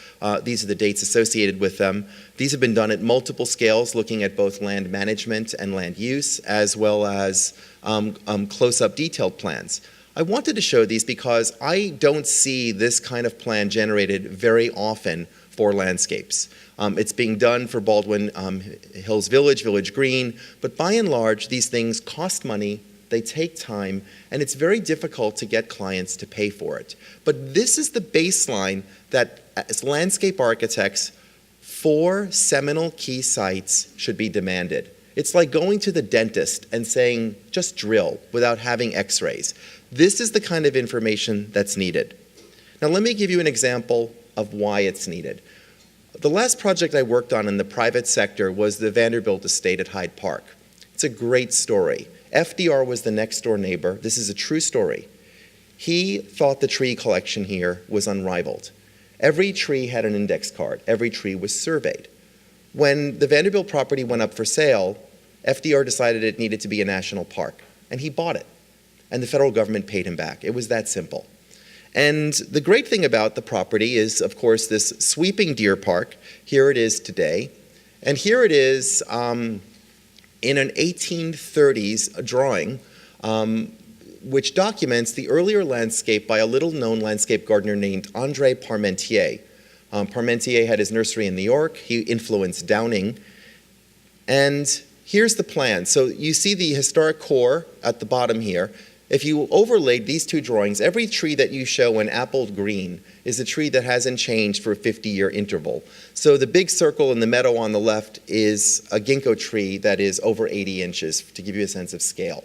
These are the dates associated with them. These have been done at multiple scales, looking at both land management and land use, as well as close-up detailed plans. I wanted to show these because I don't see this kind of plan generated very often for landscapes. It's being done for Baldwin Hills Village, Village Green, but by and large, these things cost money, they take time, and it's very difficult to get clients to pay for it. But this is the baseline that, as landscape architects, 4 seminal key sites should be demanded. It's like going to the dentist and saying, just drill, without having x-rays. This is the kind of information that's needed. Now let me give you an example of why it's needed. The last project I worked on in the private sector was the Vanderbilt Estate at Hyde Park. It's a great story. FDR was the next door neighbor. This is a true story. He thought the tree collection here was unrivaled. Every tree had an index card. Every tree was surveyed. When the Vanderbilt property went up for sale, FDR decided it needed to be a national park, and he bought it. And the federal government paid him back. It was that simple. And the great thing about the property is, of course, this sweeping deer park. Here it is today. And here it is in an 1830s drawing, which documents the earlier landscape by a little-known landscape gardener named André Parmentier. Parmentier had his nursery in New York. He influenced Downing. And here's the plan. So you see the historic core at the bottom here. If you overlaid these 2 drawings, every tree that you show in appled green is a tree that hasn't changed for a 50-year interval. So the big circle in the meadow on the left is a ginkgo tree that is over 80 inches, to give you a sense of scale.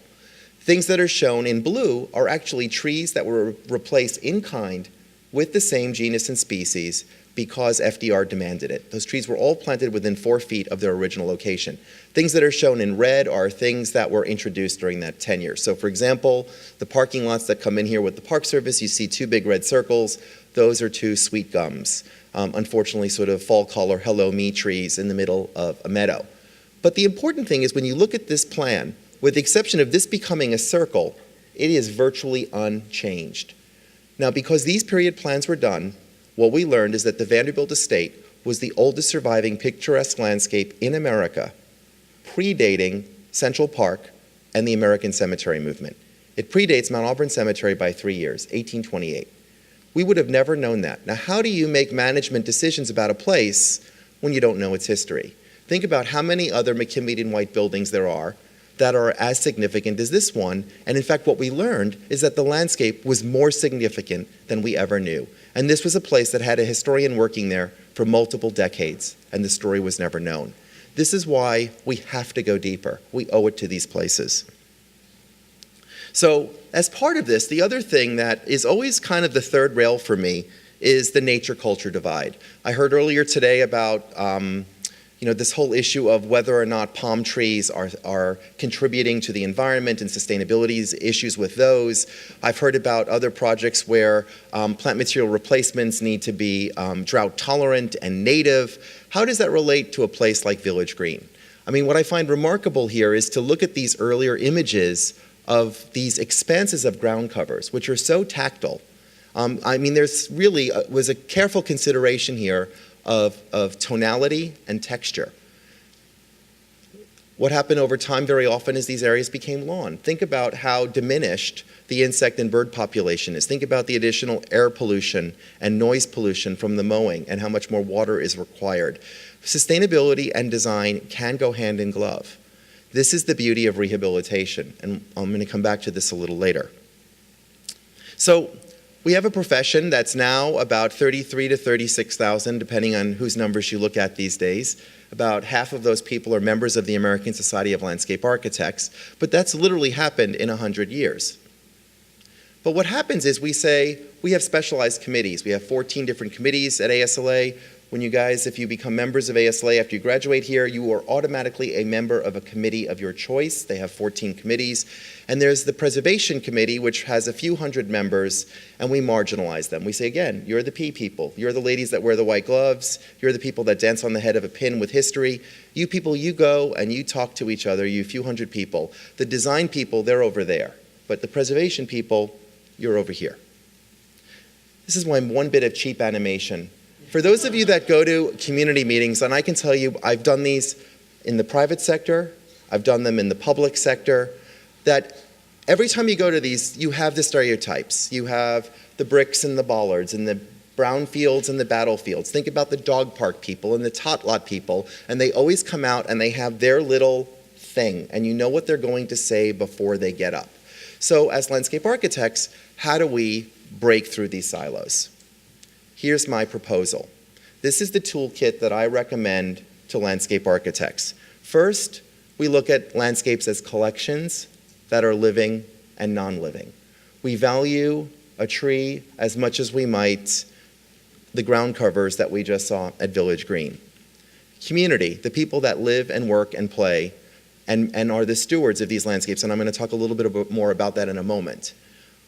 Things that are shown in blue are actually trees that were replaced in kind with the same genus and species because FDR demanded it. Those trees were all planted within 4 feet of their original location. Things that are shown in red are things that were introduced during that tenure. So for example, the parking lots that come in here with the Park Service, you see 2 big red circles. Those are 2 sweet gums. Unfortunately, sort of fall color hello me trees in the middle of a meadow. But the important thing is when you look at this plan, with the exception of this becoming a circle, it is virtually unchanged. Now, because these period plans were done, what we learned is that the Vanderbilt Estate was the oldest surviving picturesque landscape in America, predating Central Park and the American Cemetery movement. It predates Mount Auburn Cemetery by 3 years, 1828. We would have never known that. Now, how do you make management decisions about a place when you don't know its history? Think about how many other McKinley and White buildings there are that are as significant as this one. And in fact, what we learned is that the landscape was more significant than we ever knew. And this was a place that had a historian working there for multiple decades, and the story was never known. This is why we have to go deeper. We owe it to these places. So as part of this, the other thing that is always kind of the third rail for me is the nature-culture divide. I heard earlier today about this whole issue of whether or not palm trees are contributing to the environment and sustainability issues with those. I've heard about other projects where plant material replacements need to be drought tolerant and native. How does that relate to a place like Village Green? I mean, what I find remarkable here is to look at these earlier images of these expanses of ground covers, which are so tactile. I mean, there's really was a careful consideration here of tonality and texture. What happened over time very often is these areas became lawn. Think about how diminished the insect and bird population is. Think about the additional air pollution and noise pollution from the mowing and how much more water is required. Sustainability and design can go hand in glove. This is the beauty of rehabilitation, and I'm going to come back to this a little later. So we have a profession that's now about 33 to 36,000, depending on whose numbers you look at these days. About half of those people are members of the American Society of Landscape Architects, but that's literally happened in 100 years. But what happens is we say we have specialized committees. We have 14 different committees at ASLA. When you guys, if you become members of ASLA after you graduate here, you are automatically a member of a committee of your choice. They have 14 committees. And there's the Preservation Committee, which has a few hundred members, and we marginalize them. We say, again, you're the P people. You're the ladies that wear the white gloves. You're the people that dance on the head of a pin with history. You people, you go and you talk to each other, you few hundred people. The design people, they're over there. but the preservation people, you're over here. This is one bit of cheap animation. For those of you that go to community meetings, and I can tell you, I've done these in the private sector, I've done them in the public sector, that every time you go to these, you have the stereotypes. You have the bricks and the bollards and the brown fields and the battlefields. Think about the dog park people and the tot lot people, and they always come out and they have their little thing, and you know what they're going to say before they get up. So as landscape architects, how do we break through these silos? Here's my proposal. This is the toolkit that I recommend to landscape architects. First, we look at landscapes as collections that are living and non-living. We value a tree as much as we might the ground covers that we just saw at Village Green. Community, the people that live and work and play and are the stewards of these landscapes, and I'm going to talk a little bit more about that in a moment.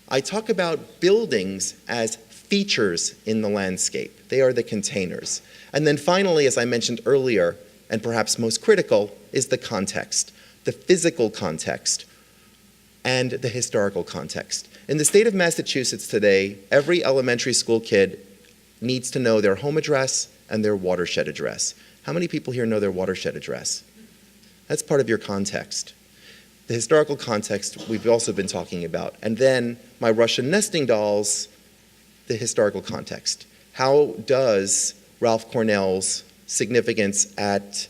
I talk about buildings as features in the landscape. They are the containers. And then finally, as I mentioned earlier, and perhaps most critical, is the context, the physical context, and the historical context. In the state of Massachusetts today, every elementary school kid needs to know their home address and their watershed address. How many people here know their watershed address? That's part of your context. The historical context we've also been talking about. And then my Russian nesting dolls, the historical context. How does Ralph Cornell's significance at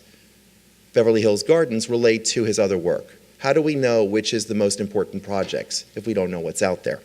Beverly Hills Gardens relate to his other work? How do we know which is the most important projects if we don't know what's out there?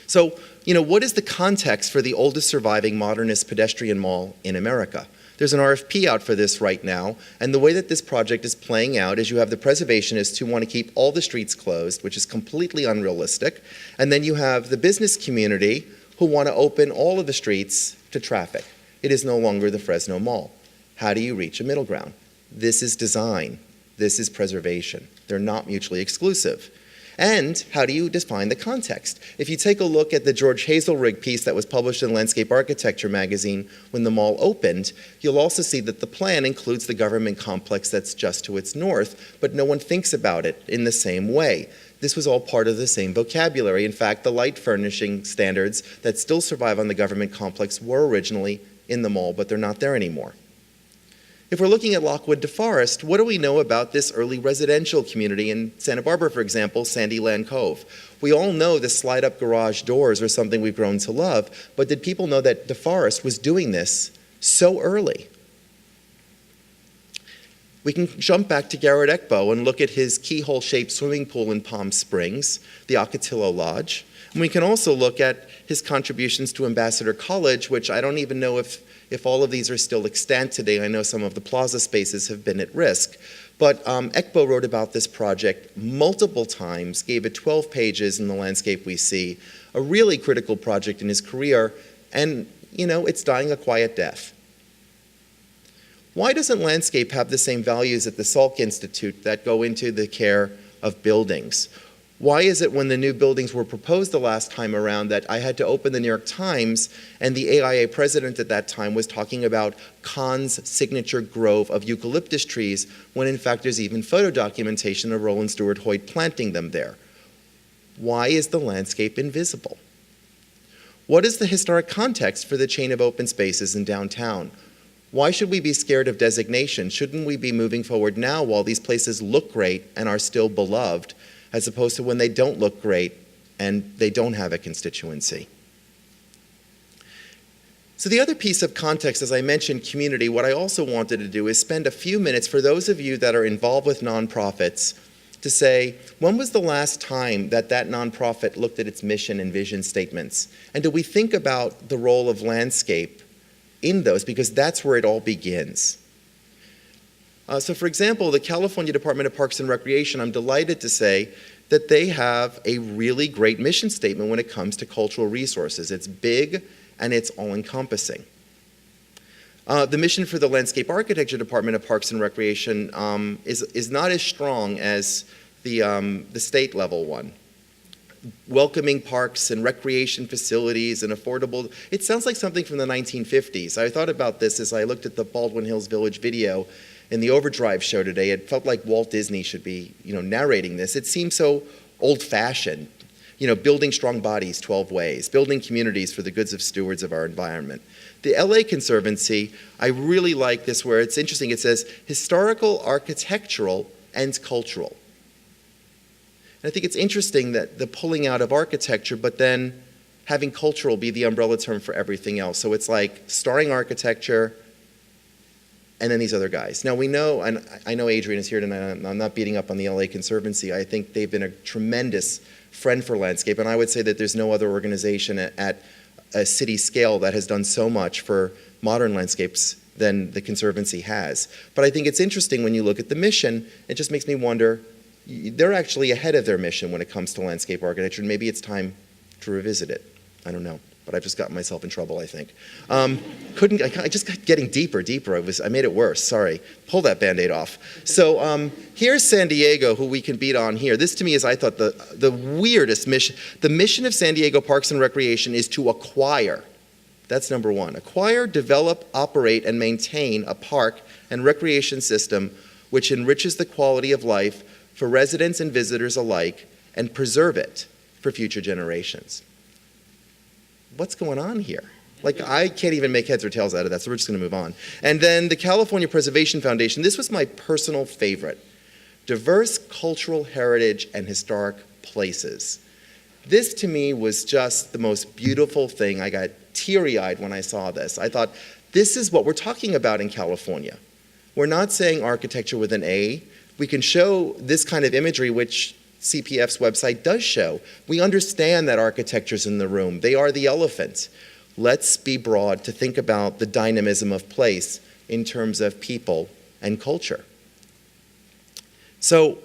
So, what is the context for the oldest surviving modernist pedestrian mall in America? There's an RFP out for this right now, and the way that this project is playing out is you have the preservationists who want to keep all the streets closed, which is completely unrealistic, and then you have the business community who want to open all of the streets to traffic. It is no longer the Fresno Mall. How do you reach a middle ground? This is design. This is preservation. They're not mutually exclusive. And how do you define the context? If you take a look at the George Hazelrig piece that was published in Landscape Architecture magazine when the mall opened, you'll also see that the plan includes the government complex that's just to its north, but no one thinks about it in the same way. This was all part of the same vocabulary. In fact, the light furnishing standards that still survive on the government complex were originally in the mall, but they're not there anymore. If we're looking at Lockwood DeForest, what do we know about this early residential community in Santa Barbara, for example, Sandyland Cove? We all know the slide-up garage doors are something we've grown to love, but did people know that DeForest was doing this so early? We can jump back to Garrett Ekbo and look at his keyhole-shaped swimming pool in Palm Springs, the Ocotillo Lodge. And we can also look at his contributions to Ambassador College, which I don't even know if all of these are still extant today. I know some of the plaza spaces have been at risk. But Ekbo wrote about this project multiple times, gave it 12 pages in The Landscape We See, a really critical project in his career, and it's dying a quiet death. Why doesn't landscape have the same values at the Salk Institute that go into the care of buildings? Why is it when the new buildings were proposed the last time around that I had to open the New York Times and the AIA president at that time was talking about Kahn's signature grove of eucalyptus trees when in fact there's even photo documentation of Roland Stewart Hoyt planting them there? Why is the landscape invisible? What is the historic context for the chain of open spaces in downtown? Why should we be scared of designation? Shouldn't we be moving forward now while these places look great and are still beloved, as opposed to when they don't look great and they don't have a constituency? So the other piece of context, as I mentioned, community, what I also wanted to do is spend a few minutes for those of you that are involved with nonprofits to say, when was the last time that nonprofit looked at its mission and vision statements? And do we think about the role of landscape in those? Because that's where it all begins. So for example, the California Department of Parks and Recreation, I'm delighted to say that they have a really great mission statement when it comes to cultural resources. It's big and it's all-encompassing. The mission for the Landscape Architecture Department of Parks and Recreation is not as strong as the state level one. Welcoming parks and recreation facilities and affordable. It sounds like something from the 1950s. I thought about this as I looked at the Baldwin Hills Village video in the Overdrive show today. It felt like Walt Disney should be, narrating this. It seems so old-fashioned. Building strong bodies 12 ways, building communities for the goods of stewards of our environment. The LA Conservancy, I really like this where it's interesting. It says historical, architectural, and cultural. And I think it's interesting that the pulling out of architecture, but then having cultural be the umbrella term for everything else. So it's like starring architecture, and then these other guys. Now we know, and I know Adrian is here tonight, I'm not beating up on the LA Conservancy. I think they've been a tremendous friend for landscape, and I would say that there's no other organization at a city scale that has done so much for modern landscapes than the Conservancy has. But I think it's interesting when you look at the mission, it just makes me wonder, they're actually ahead of their mission when it comes to landscape architecture, and maybe it's time to revisit it. I don't know, but I've just gotten myself in trouble, I think. I just got getting deeper. I made it worse, sorry. Pull that Band-Aid off. So here's San Diego, who we can beat on here. This to me is, I thought, the weirdest mission. The mission of San Diego Parks and Recreation is to acquire. That's number one. Acquire, develop, operate, and maintain a park and recreation system which enriches the quality of life for residents and visitors alike and preserve it for future generations. What's going on here? Like, I can't even make heads or tails out of that, so we're just going to move on. And then the California Preservation Foundation, this was my personal favorite. Diverse cultural heritage and historic places. This, to me, was just the most beautiful thing. I got teary-eyed when I saw this. I thought, this is what we're talking about in California. We're not saying architecture with an A. We can show this kind of imagery, which CPF's website does show. We understand that architecture's in the room. They are the elephant. Let's be broad to think about the dynamism of place in terms of people and culture. So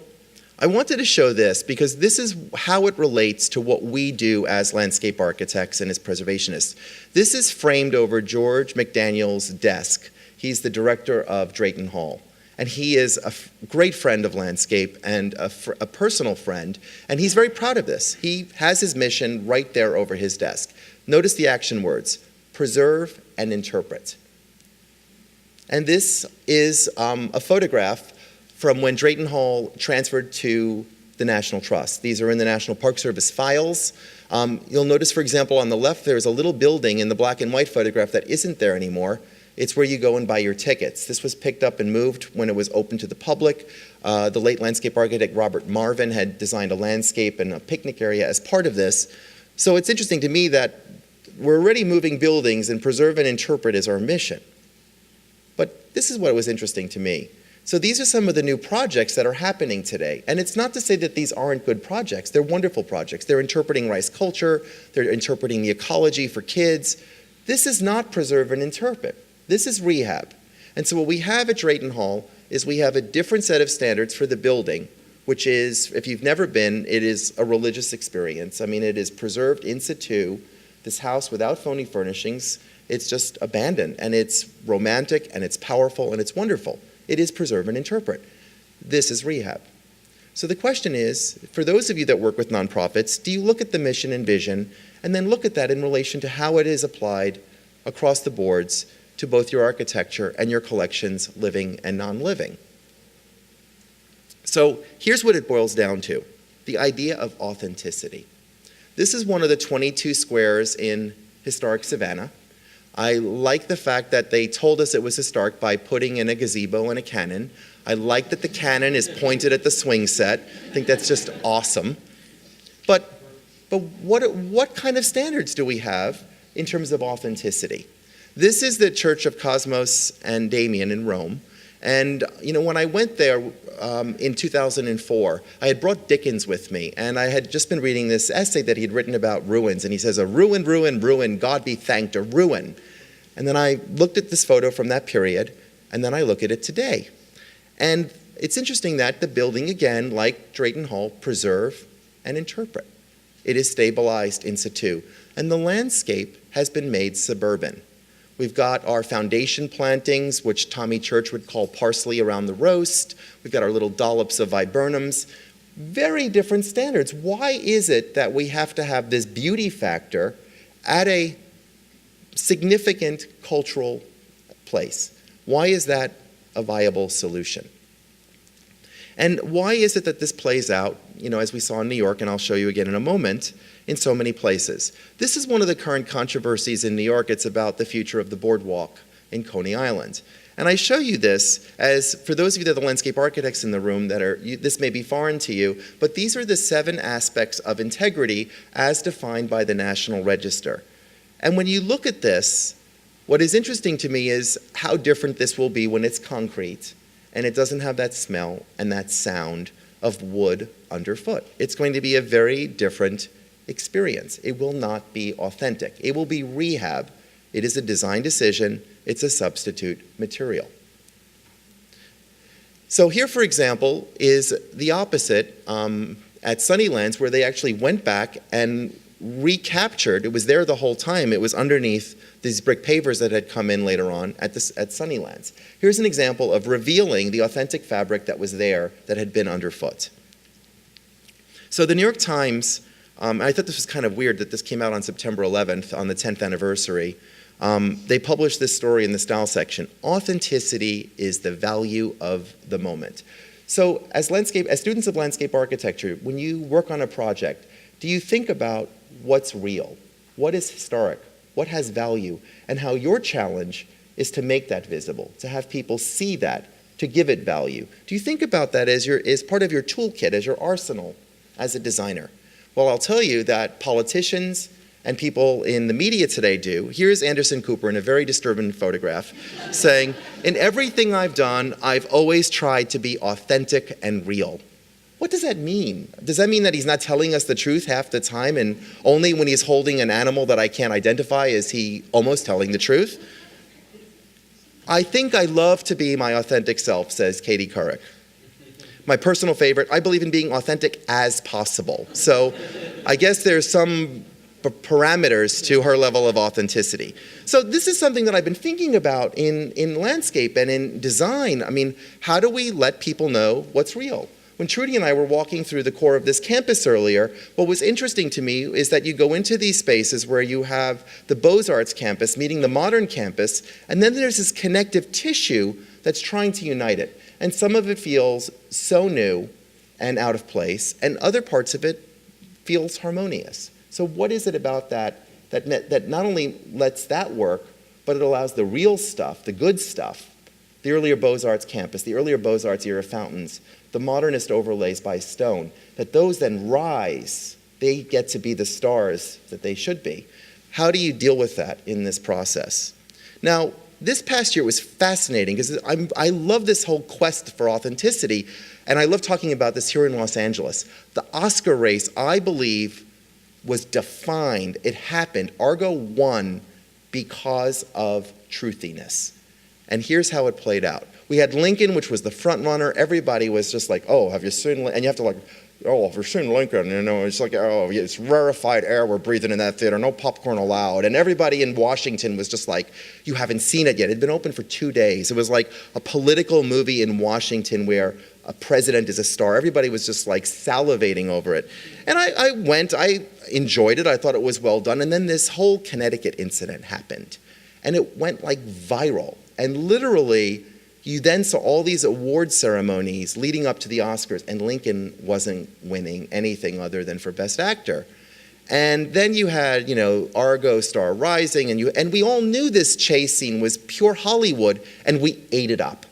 I wanted to show this because this is how it relates to what we do as landscape architects and as preservationists. This is framed over George McDaniel's desk. He's the director of Drayton Hall. And he is a great friend of landscape and a personal friend, and he's very proud of this. He has his mission right there over his desk. Notice the action words, preserve and interpret. And this is a photograph from when Drayton Hall transferred to the National Trust. These are in the National Park Service files. You'll notice, for example, on the left, there's a little building in the black and white photograph that isn't there anymore. It's where you go and buy your tickets. This was picked up and moved when it was open to the public. The late landscape architect Robert Marvin had designed a landscape and a picnic area as part of this. So it's interesting to me that we're already moving buildings, and preserve and interpret is our mission. But this is what was interesting to me. So these are some of the new projects that are happening today. And it's not to say that these aren't good projects. They're wonderful projects. They're interpreting rice culture. They're interpreting the ecology for kids. This is not preserve and interpret. This is rehab. And so what we have at Drayton Hall is we have a different set of standards for the building, which is, if you've never been, it is a religious experience. I mean, it is preserved in situ, this house without phony furnishings. It's just abandoned, and it's romantic, and it's powerful, and it's wonderful. It is preserve and interpret. This is rehab. So the question is, for those of you that work with nonprofits, do you look at the mission and vision, and then look at that in relation to how it is applied across the boards to both your architecture and your collections, living and non-living? So here's what it boils down to, the idea of authenticity. This is one of the 22 squares in historic Savannah. I like the fact that they told us it was historic by putting in a gazebo and a cannon. I like that the cannon is pointed at the swing set. I think that's just awesome. But what kind of standards do we have in terms of authenticity? This is the Church of Cosmos and Damian in Rome. And when I went there in 2004, I had brought Dickens with me, and I had just been reading this essay that he had written about ruins, and he says, a ruin, ruin, ruin, God be thanked, a ruin. And then I looked at this photo from that period, and then I look at it today. And it's interesting that the building, again, like Drayton Hall, preserve and interpret. It is stabilized in situ, and the landscape has been made suburban. We've got our foundation plantings, which Tommy Church would call parsley around the roast. We've got our little dollops of viburnums. Very different standards. Why is it that we have to have this beauty factor at a significant cultural place? Why is that a viable solution? And why is it that this plays out, as we saw in New York, and I'll show you again in a moment, in so many places? This is one of the current controversies in New York. It's about the future of the boardwalk in Coney Island. And I show you this as, for those of you that are the landscape architects in the room, this may be foreign to you, but these are the 7 aspects of integrity as defined by the National Register. And when you look at this, what is interesting to me is how different this will be when it's concrete and it doesn't have that smell and that sound of wood underfoot. It's going to be a very different experience. It will not be authentic. It will be rehab. It is a design decision. It's a substitute material. So here, for example, is the opposite at Sunnylands, where they actually went back and recaptured. It was there the whole time. It was underneath these brick pavers that had come in later on at Sunnylands. Here's an example of revealing the authentic fabric that was there that had been underfoot. So the New York Times, I thought this was kind of weird that this came out on September 11th on the 10th anniversary. They published this story in the style section. Authenticity is the value of the moment. So as students of landscape architecture, when you work on a project, do you think about what's real, what is historic, what has value, and how your challenge is to make that visible, to have people see that, to give it value? Do you think about that as part of your toolkit, as your arsenal as a designer? Well, I'll tell you that politicians and people in the media today do. Here's Anderson Cooper in a very disturbing photograph saying, "In everything I've done, I've always tried to be authentic and real." What does that mean? Does that mean that he's not telling us the truth half the time, and only when he's holding an animal that I can't identify is he almost telling the truth? "I think I love to be my authentic self," says Katie Couric. My personal favorite, "I believe in being authentic as possible." So I guess there's some parameters to her level of authenticity. So this is something that I've been thinking about in landscape and in design. I mean, how do we let people know what's real? When Trudy and I were walking through the core of this campus earlier, what was interesting to me is that you go into these spaces where you have the Beaux-Arts campus meeting the modern campus, and then there's this connective tissue that's trying to unite it. And some of it feels so new and out of place, and other parts of it feels harmonious. So what is it about that not only lets that work, but it allows the real stuff, the good stuff, the earlier Beaux-Arts campus, the earlier Beaux-Arts era fountains, the modernist overlays by stone, that those then rise, they get to be the stars that they should be. How do you deal with that in this process? Now, this past year was fascinating because I love this whole quest for authenticity, and I love talking about this here in Los Angeles. The Oscar race, I believe, was defined. It happened. Argo won because of truthiness. And here's how it played out. We had Lincoln, which was the front runner. Everybody was just like, "Oh, have you seen Lincoln?" And you have to like, "Oh, have you seen Lincoln?" It's like, "Oh, it's rarefied air we're breathing in that theater. No popcorn allowed." And everybody in Washington was just like, "You haven't seen it yet." It had been open for 2 days. It was like a political movie in Washington where a president is a star. Everybody was just like salivating over it. And I went, I enjoyed it. I thought it was well done. And then this whole Connecticut incident happened. And it went like viral. And literally, you then saw all these award ceremonies leading up to the Oscars, and Lincoln wasn't winning anything other than for Best Actor. And then you had, Argo Star Rising, and we all knew this chase scene was pure Hollywood, and we ate it up.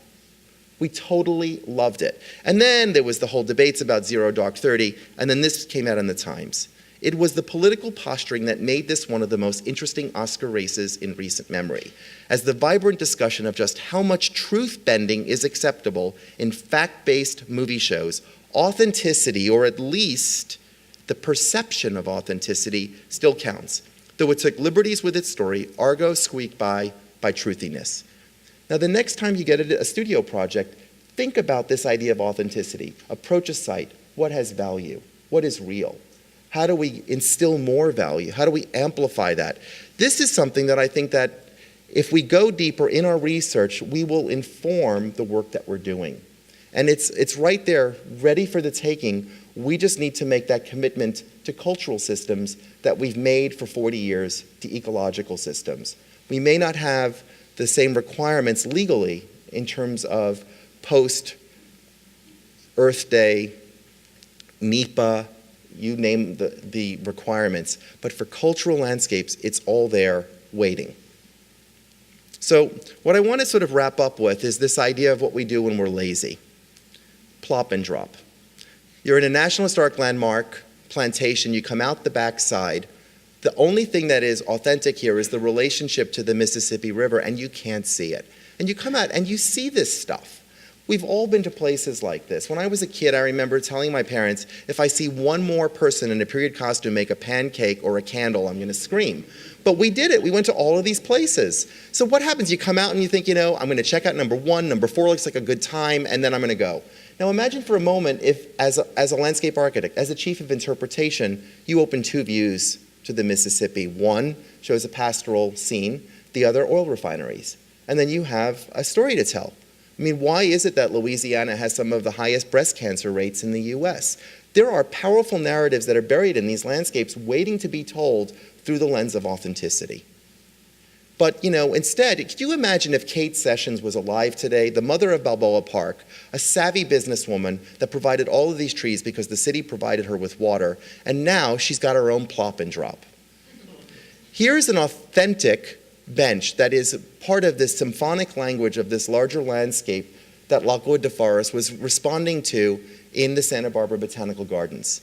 We totally loved it. And then there was the whole debates about Zero Dark 30, and then this came out in the Times. It was the political posturing that made this one of the most interesting Oscar races in recent memory, as the vibrant discussion of just how much truth-bending is acceptable in fact-based movie shows, authenticity, or at least the perception of authenticity, still counts. Though it took liberties with its story, Argo squeaked by truthiness. Now, the next time you get a studio project, think about this idea of authenticity. Approach a site. What has value? What is real? How do we instill more value? How do we amplify that? This is something that I think that if we go deeper in our research, we will inform the work that we're doing. And it's right there, ready for the taking. We just need to make that commitment to cultural systems that we've made for 40 years, to ecological systems. We may not have the same requirements legally in terms of Earth Day, NEPA, you name the requirements. But for cultural landscapes, it's all there waiting. So what I want to sort of wrap up with is this idea of what we do when we're lazy. Plop and drop. You're in a National Historic Landmark plantation, you come out the back side. The only thing that is authentic here is the relationship to the Mississippi River, and you can't see it. And you come out and you see this stuff. We've all been to places like this. When I was a kid, I remember telling my parents, if I see one more person in a period costume make a pancake or a candle, I'm going to scream. But we did it. We went to all of these places. So what happens? You come out and you think, I'm going to check out number 1, number 4 looks like a good time, and then I'm going to go. Now imagine for a moment if, as a landscape architect, as a chief of interpretation, you open 2 views to the Mississippi. One shows a pastoral scene, the other oil refineries. And then you have a story to tell. I mean, why is it that Louisiana has some of the highest breast cancer rates in the US? There are powerful narratives that are buried in these landscapes waiting to be told through the lens of authenticity. But, instead, could you imagine if Kate Sessions was alive today, the mother of Balboa Park, a savvy businesswoman that provided all of these trees because the city provided her with water, and now she's got her own plop and drop. Here's an authentic bench that is part of this symphonic language of this larger landscape that Lockwood DeForest was responding to in the Santa Barbara Botanical Gardens.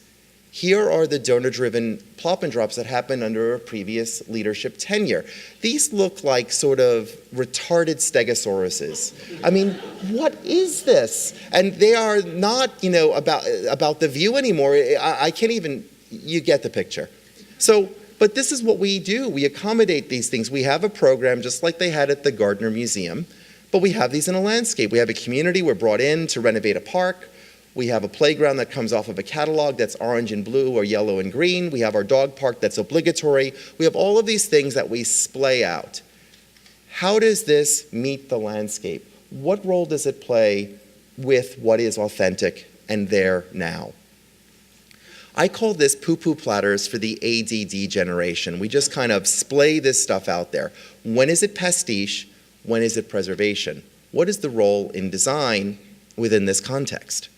Here are the donor-driven plop and drops that happened under a previous leadership tenure. These look like sort of retarded stegosauruses. I mean, what is this? And they are not, about the view anymore. I can't even, you get the picture. But this is what we do. We accommodate these things. We have a program just like they had at the Gardner Museum, but we have these in a landscape. We have a community we're brought in to renovate a park. We have a playground that comes off of a catalog that's orange and blue or yellow and green. We have our dog park that's obligatory. We have all of these things that we splay out. How does this meet the landscape? What role does it play with what is authentic and there now? I call this poo-poo platters for the ADD generation. We just kind of splay this stuff out there. When is it pastiche? When is it preservation? What is the role in design within this context?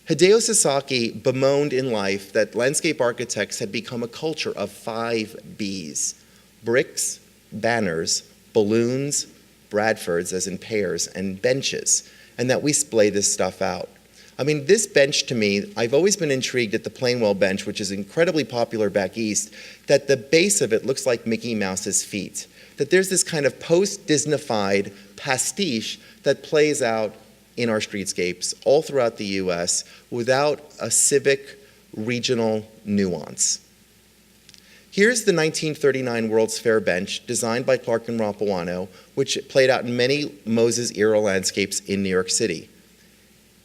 Hideo Sasaki bemoaned in life that landscape architects had become a culture of 5 Bs: bricks, banners, balloons, Bradfords, as in pears, and benches, and that we splay this stuff out. I mean, this bench to me, I've always been intrigued at the Plainwell bench, which is incredibly popular back east, that the base of it looks like Mickey Mouse's feet. That there's this kind of post-Disneyfied pastiche that plays out in our streetscapes all throughout the US without a civic regional nuance. Here's the 1939 World's Fair bench designed by Clark and Rapuano, which played out in many Moses-era landscapes in New York City.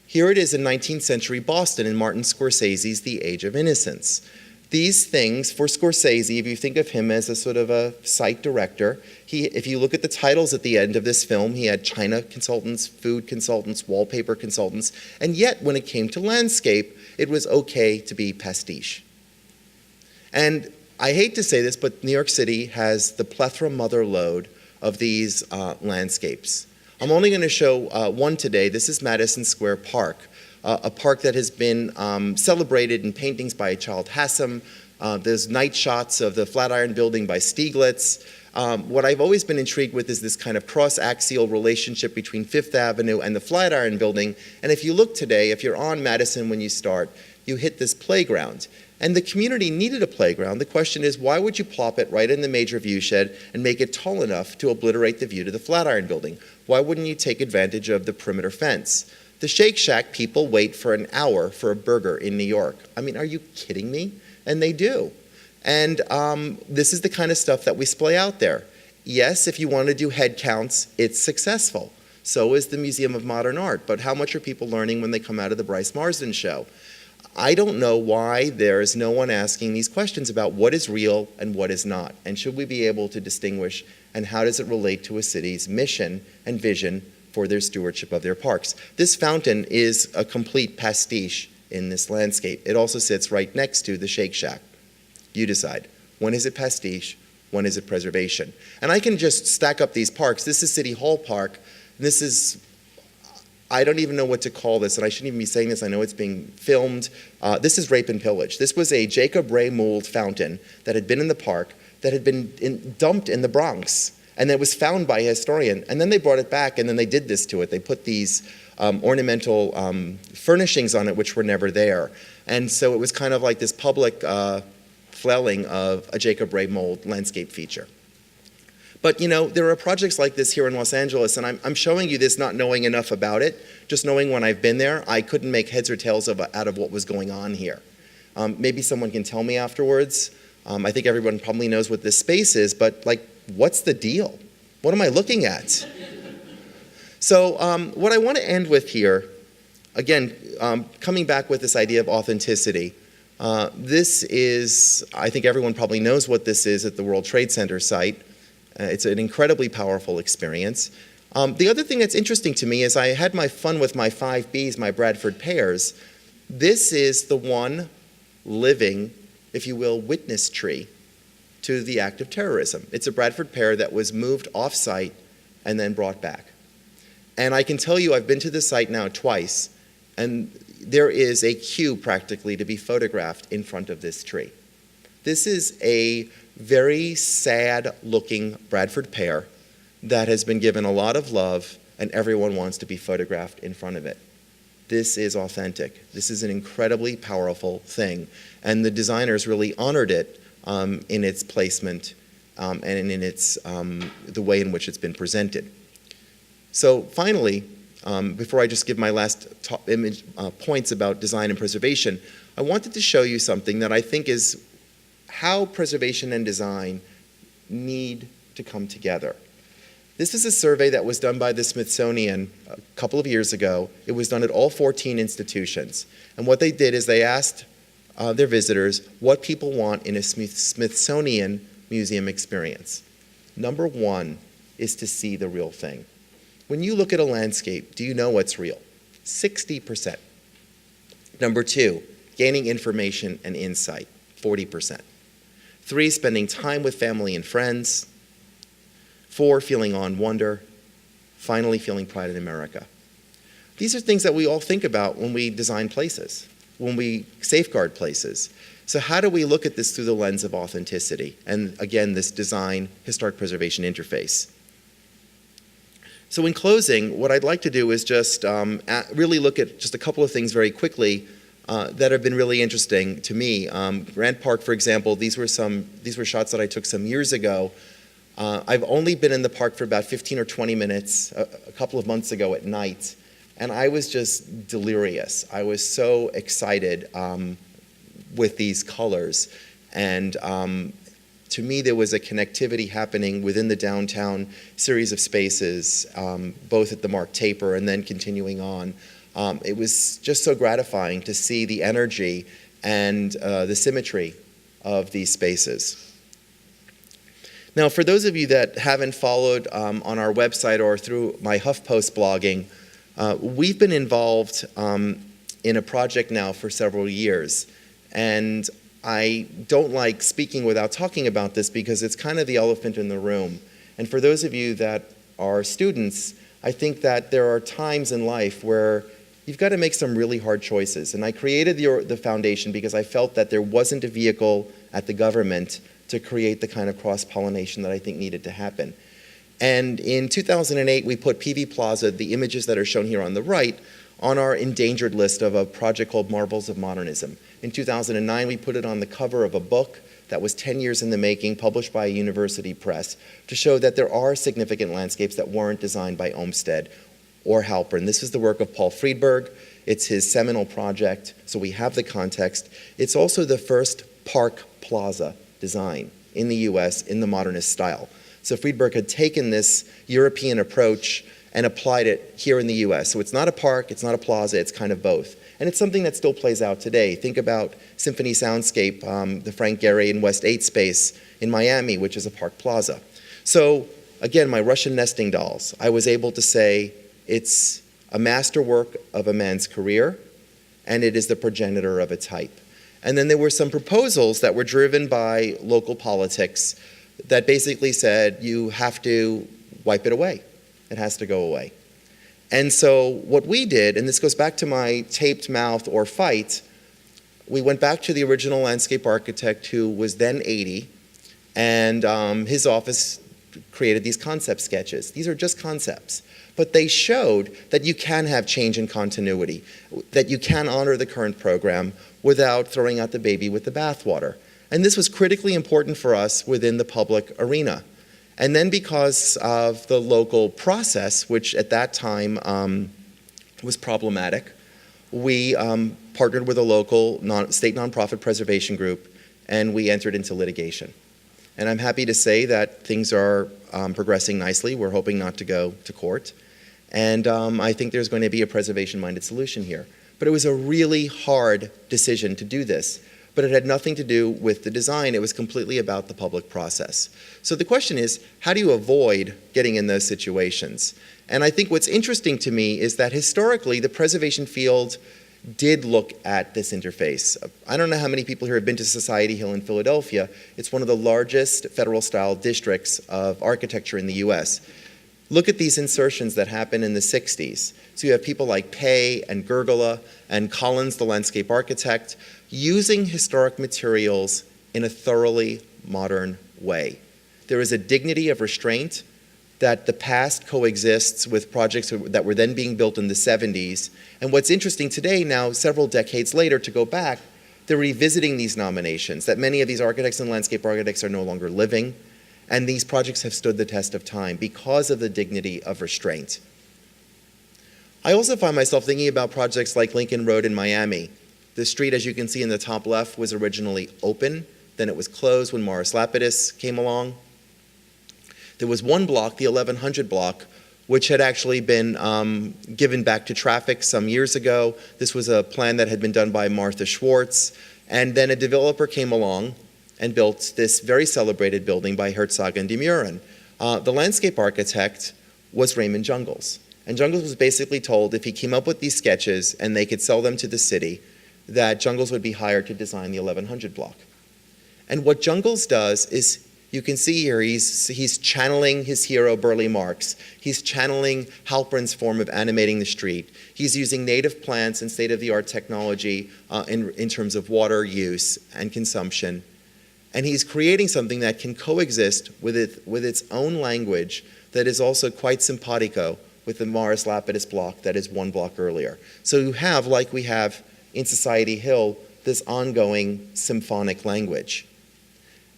Here it is in 19th century Boston in Martin Scorsese's The Age of Innocence. These things, for Scorsese, if you think of him as a sort of a site director, if you look at the titles at the end of this film, he had China consultants, food consultants, wallpaper consultants, and yet when it came to landscape, it was okay to be pastiche. And I hate to say this, but New York City has the plethora mother lode of these landscapes. I'm only going to show one today. This is Madison Square Park, a park that has been celebrated in paintings by Child Hassam. There's night shots of the Flatiron Building by Stieglitz. What I've always been intrigued with is this kind of cross-axial relationship between Fifth Avenue and the Flatiron Building. And if you look today, if you're on Madison when you start, you hit this playground. And the community needed a playground. The question is, why would you plop it right in the major viewshed and make it tall enough to obliterate the view to the Flatiron Building? Why wouldn't you take advantage of the perimeter fence? The Shake Shack people wait for an hour for a burger in New York. I mean, are you kidding me? And they do. And this is the kind of stuff that we splay out there. Yes, if you want to do head counts, it's successful. So is the Museum of Modern Art. But how much are people learning when they come out of the Bryce Marsden show? I don't know why there is no one asking these questions about what is real and what is not. And should we be able to distinguish, and how does it relate to a city's mission and vision for their stewardship of their parks? This fountain is a complete pastiche in this landscape. It also sits right next to the Shake Shack. You decide. When is it pastiche? When is it preservation? And I can just stack up these parks. This is City Hall Park. This is I don't even know what to call this, and I shouldn't even be saying this. I know it's being filmed. This is rape and pillage. This was a Jacob Ray Mould fountain that had been in the park, that had been dumped in the Bronx, and that was found by a historian. And then they brought it back, and then they did this to it. They put these ornamental furnishings on it, which were never there. And so it was kind of like this public flailing of a Jacob Ray Mould landscape feature. But there are projects like this here in Los Angeles, and I'm showing you this not knowing enough about it. Just knowing when I've been there, I couldn't make heads or tails out of what was going on here. Maybe someone can tell me afterwards. I think everyone probably knows what this space is, but what's the deal? What am I looking at? So what I want to end with here, again, coming back with this idea of authenticity. This is, I think everyone probably knows what this is at the World Trade Center site. It's an incredibly powerful experience. The other thing that's interesting to me is I had my fun with my 5 Bs, my Bradford Pears. This is the one living, if you will, witness tree to the act of terrorism. It's a Bradford pear that was moved off-site and then brought back. And I can tell you I've been to the site now twice, and there is a queue practically to be photographed in front of this tree. This is a very sad-looking Bradford pear that has been given a lot of love, and everyone wants to be photographed in front of it. This is authentic. This is an incredibly powerful thing, and the designers really honored it in its placement and in its the way in which it's been presented. So finally, before I just give my last points about design and preservation, I wanted to show you something that I think is how preservation and design need to come together. This is a survey that was done by the Smithsonian a couple of years ago. It was done at all 14 institutions. And what they did is they asked their visitors what people want in a Smithsonian museum experience. Number 1 is to see the real thing. When you look at a landscape, do you know what's real? 60%. Number 2, gaining information and insight, 40%. 3, spending time with family and friends. 4, feeling awe and wonder. Finally, feeling pride in America. These are things that we all think about when we design places, when we safeguard places. So how do we look at this through the lens of authenticity? And again, this design historic preservation interface. So in closing, what I'd like to do is just really look at just a couple of things very quickly that have been really interesting to me. Grant Park, for example, these were shots that I took some years ago. I've only been in the park for about 15 or 20 minutes a couple of months ago at night, and I was just delirious. I was so excited with these colors, and to me there was a connectivity happening within the downtown series of spaces, both at the Mark Taper and then continuing on. It was just so gratifying to see the energy and the symmetry of these spaces. Now, for those of you that haven't followed on our website or through my HuffPost blogging, we've been involved in a project now for several years. And I don't like speaking without talking about this because it's kind of the elephant in the room. And for those of you that are students, I think that there are times in life where you've got to make some really hard choices. And I created the foundation because I felt that there wasn't a vehicle at the government to create the kind of cross-pollination that I think needed to happen. And in 2008, we put PV Plaza, the images that are shown here on the right, on our endangered list of a project called Marvels of Modernism. In 2009, we put it on the cover of a book that was 10 years in the making, published by a university press, to show that there are significant landscapes that weren't designed by Olmsted or Halpern. This is the work of Paul Friedberg. It's his seminal project, so we have the context. It's also the first park plaza design in the US in the modernist style. So Friedberg had taken this European approach and applied it here in the US. So it's not a park, it's not a plaza, it's kind of both. And it's something that still plays out today. Think about Symphony Soundscape, the Frank Gehry and West 8 space in Miami, which is a park plaza. So again, my Russian nesting dolls, I was able to say it's a masterwork of a man's career, and it is the progenitor of a type. And then there were some proposals that were driven by local politics that basically said you have to wipe it away. It has to go away. And so what we did, and this goes back to my taped mouth or fight, we went back to the original landscape architect who was then 80, and his office created these concept sketches. These are just concepts, but they showed that you can have change in continuity, that you can honor the current program without throwing out the baby with the bathwater. And this was critically important for us within the public arena. And then because of the local process, which at that time was problematic, we partnered with a local state nonprofit preservation group, and we entered into litigation. And I'm happy to say that things are progressing nicely. We're hoping not to go to court. And I think there's going to be a preservation-minded solution here. But it was a really hard decision to do this. But it had nothing to do with the design. It was completely about the public process. So the question is, how do you avoid getting in those situations? And I think what's interesting to me is that historically, the preservation field did look at this interface. I don't know how many people here have been to Society Hill in Philadelphia. It's one of the largest federal-style districts of architecture in the US. Look at these insertions that happened in the 60s. So you have people like Pei and Gergela and Collins, the landscape architect, using historic materials in a thoroughly modern way. There is a dignity of restraint that the past coexists with projects that were then being built in the 70s. And what's interesting today, now several decades later, to go back, they're revisiting these nominations, that many of these architects and landscape architects are no longer living, and these projects have stood the test of time because of the dignity of restraint. I also find myself thinking about projects like Lincoln Road in Miami. The street, as you can see in the top left, was originally open. Then it was closed when Morris Lapidus came along. There was one block, the 1100 block, which had actually been given back to traffic some years ago. This was a plan that had been done by Martha Schwartz. And then a developer came along and built this very celebrated building by Herzog and de Muren. The landscape architect was Raymond Jungels. And Jungels was basically told if he came up with these sketches and they could sell them to the city, that Jungels would be hired to design the 1100 block. And what Jungels does is, you can see here, he's channeling his hero Burle Marx. He's channeling Halperin's form of animating the street. He's using native plants and state-of-the-art technology in terms of water use and consumption. And he's creating something that can coexist with its own language that is also quite simpatico with the Morris Lapidus block that is one block earlier. So you have, like we have in Society Hill, this ongoing symphonic language.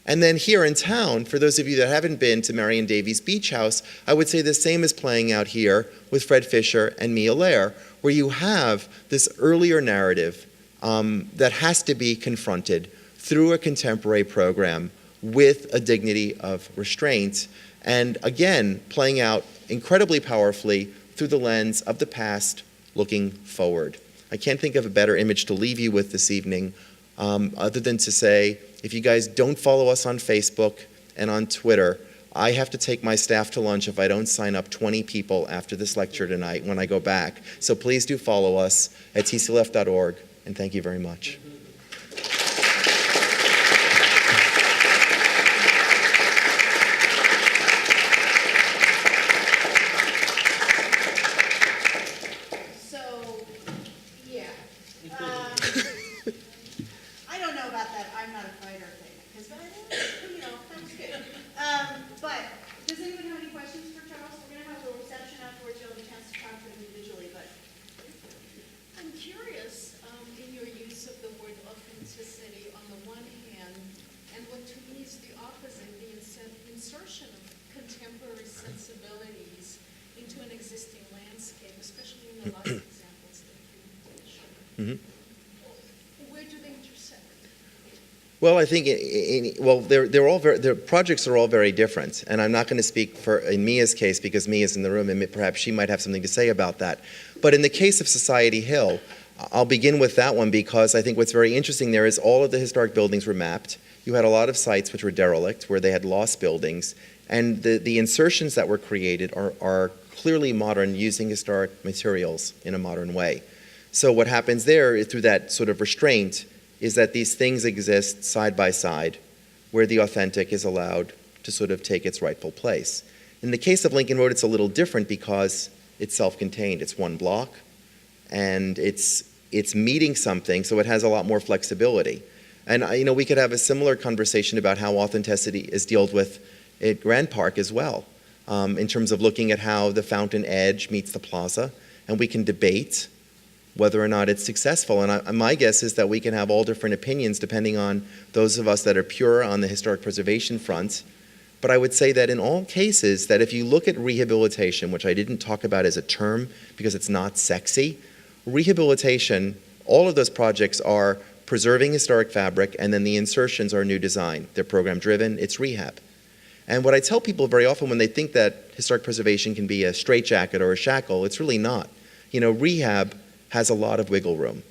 And then here in town, for those of you that haven't been to Marion Davies Beach House, I would say the same is playing out here with Fred Fisher and Mia Lair, where you have this earlier narrative that has to be confronted through a contemporary program with a dignity of restraint, and again, playing out incredibly powerfully through the lens of the past looking forward. I can't think of a better image to leave you with this evening other than to say, if you guys don't follow us on Facebook and on Twitter, I have to take my staff to lunch if I don't sign up 20 people after this lecture tonight when I go back. So please do follow us at tclf.org, and thank you very much. I don't know about that I'm not a fighter thing, because that was good. But does anyone have any questions for Charles? We're going to have a little reception afterwards. You'll have a chance to talk to him individually. But I'm curious in your use of the word authenticity on the one hand, and what to me is the opposite, the insertion of contemporary sensibilities into an existing landscape, especially in the last examples that you showed. Where do they intersect? Well, I think their projects are all very different, and I'm not going to speak in Mia's case because Mia's in the room, and perhaps she might have something to say about that. But in the case of Society Hill, I'll begin with that one because I think what's very interesting there is all of the historic buildings were mapped. You had a lot of sites which were derelict, where they had lost buildings, and the insertions that were created are clearly modern, using historic materials in a modern way. So what happens there through that sort of restraint is that these things exist side by side, where the authentic is allowed to sort of take its rightful place. In the case of Lincoln Road, it's a little different because It's self-contained. It's one block, and it's meeting something, so it has a lot more flexibility. And we could have a similar conversation about how authenticity is dealt with at Grand Park as well, in terms of looking at how the fountain edge meets the plaza, and we can debate whether or not it's successful. And my guess is that we can have all different opinions depending on those of us that are pure on the historic preservation front. But I would say that in all cases, that if you look at rehabilitation, which I didn't talk about as a term because it's not sexy, rehabilitation, all of those projects are preserving historic fabric, and then the insertions are new design. They're program driven, it's rehab. And what I tell people very often when they think that historic preservation can be a straitjacket or a shackle, it's really not. Rehab has a lot of wiggle room.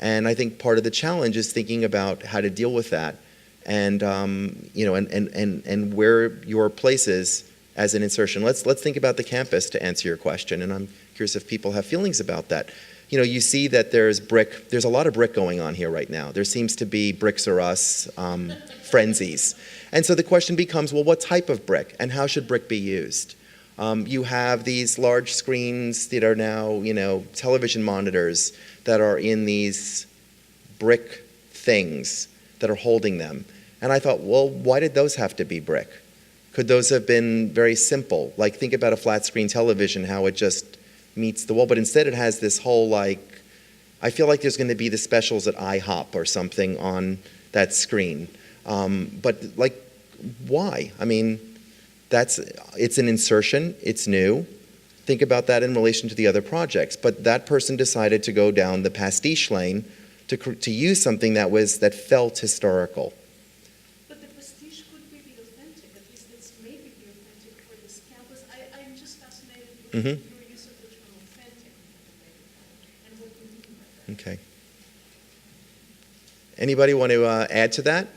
And I think part of the challenge is thinking about how to deal with that, and and where your place is as an insertion. Let's think about the campus to answer your question, and I'm curious if people have feelings about that. You see that there's a lot of brick going on here right now. There seems to be bricks or us frenzies. And so the question becomes, well, what type of brick, and how should brick be used? You have these large screens that are now, television monitors that are in these brick things that are holding them. And I thought, well, why did those have to be brick? Could those have been very simple? Like, think about a flat screen television, how it just meets the wall, but instead it has this whole, I feel like there's going to be the specials at IHOP or something on that screen. But why? I mean, it's an insertion, it's new. Think about that in relation to the other projects. But that person decided to go down the pastiche lane to use something that felt historical. But the pastiche could be the authentic, at least it's maybe the authentic for this campus. I'm just fascinated with your use of the term authentic and what you mean by that. Okay. Anybody want to add to that?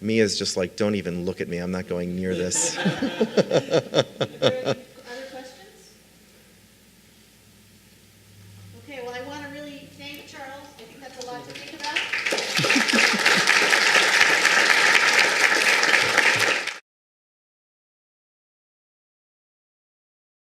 Mia's just like, don't even look at me. I'm not going near this. Are there any other questions? Okay, well, I want to really thank Charles. I think that's a lot to think about.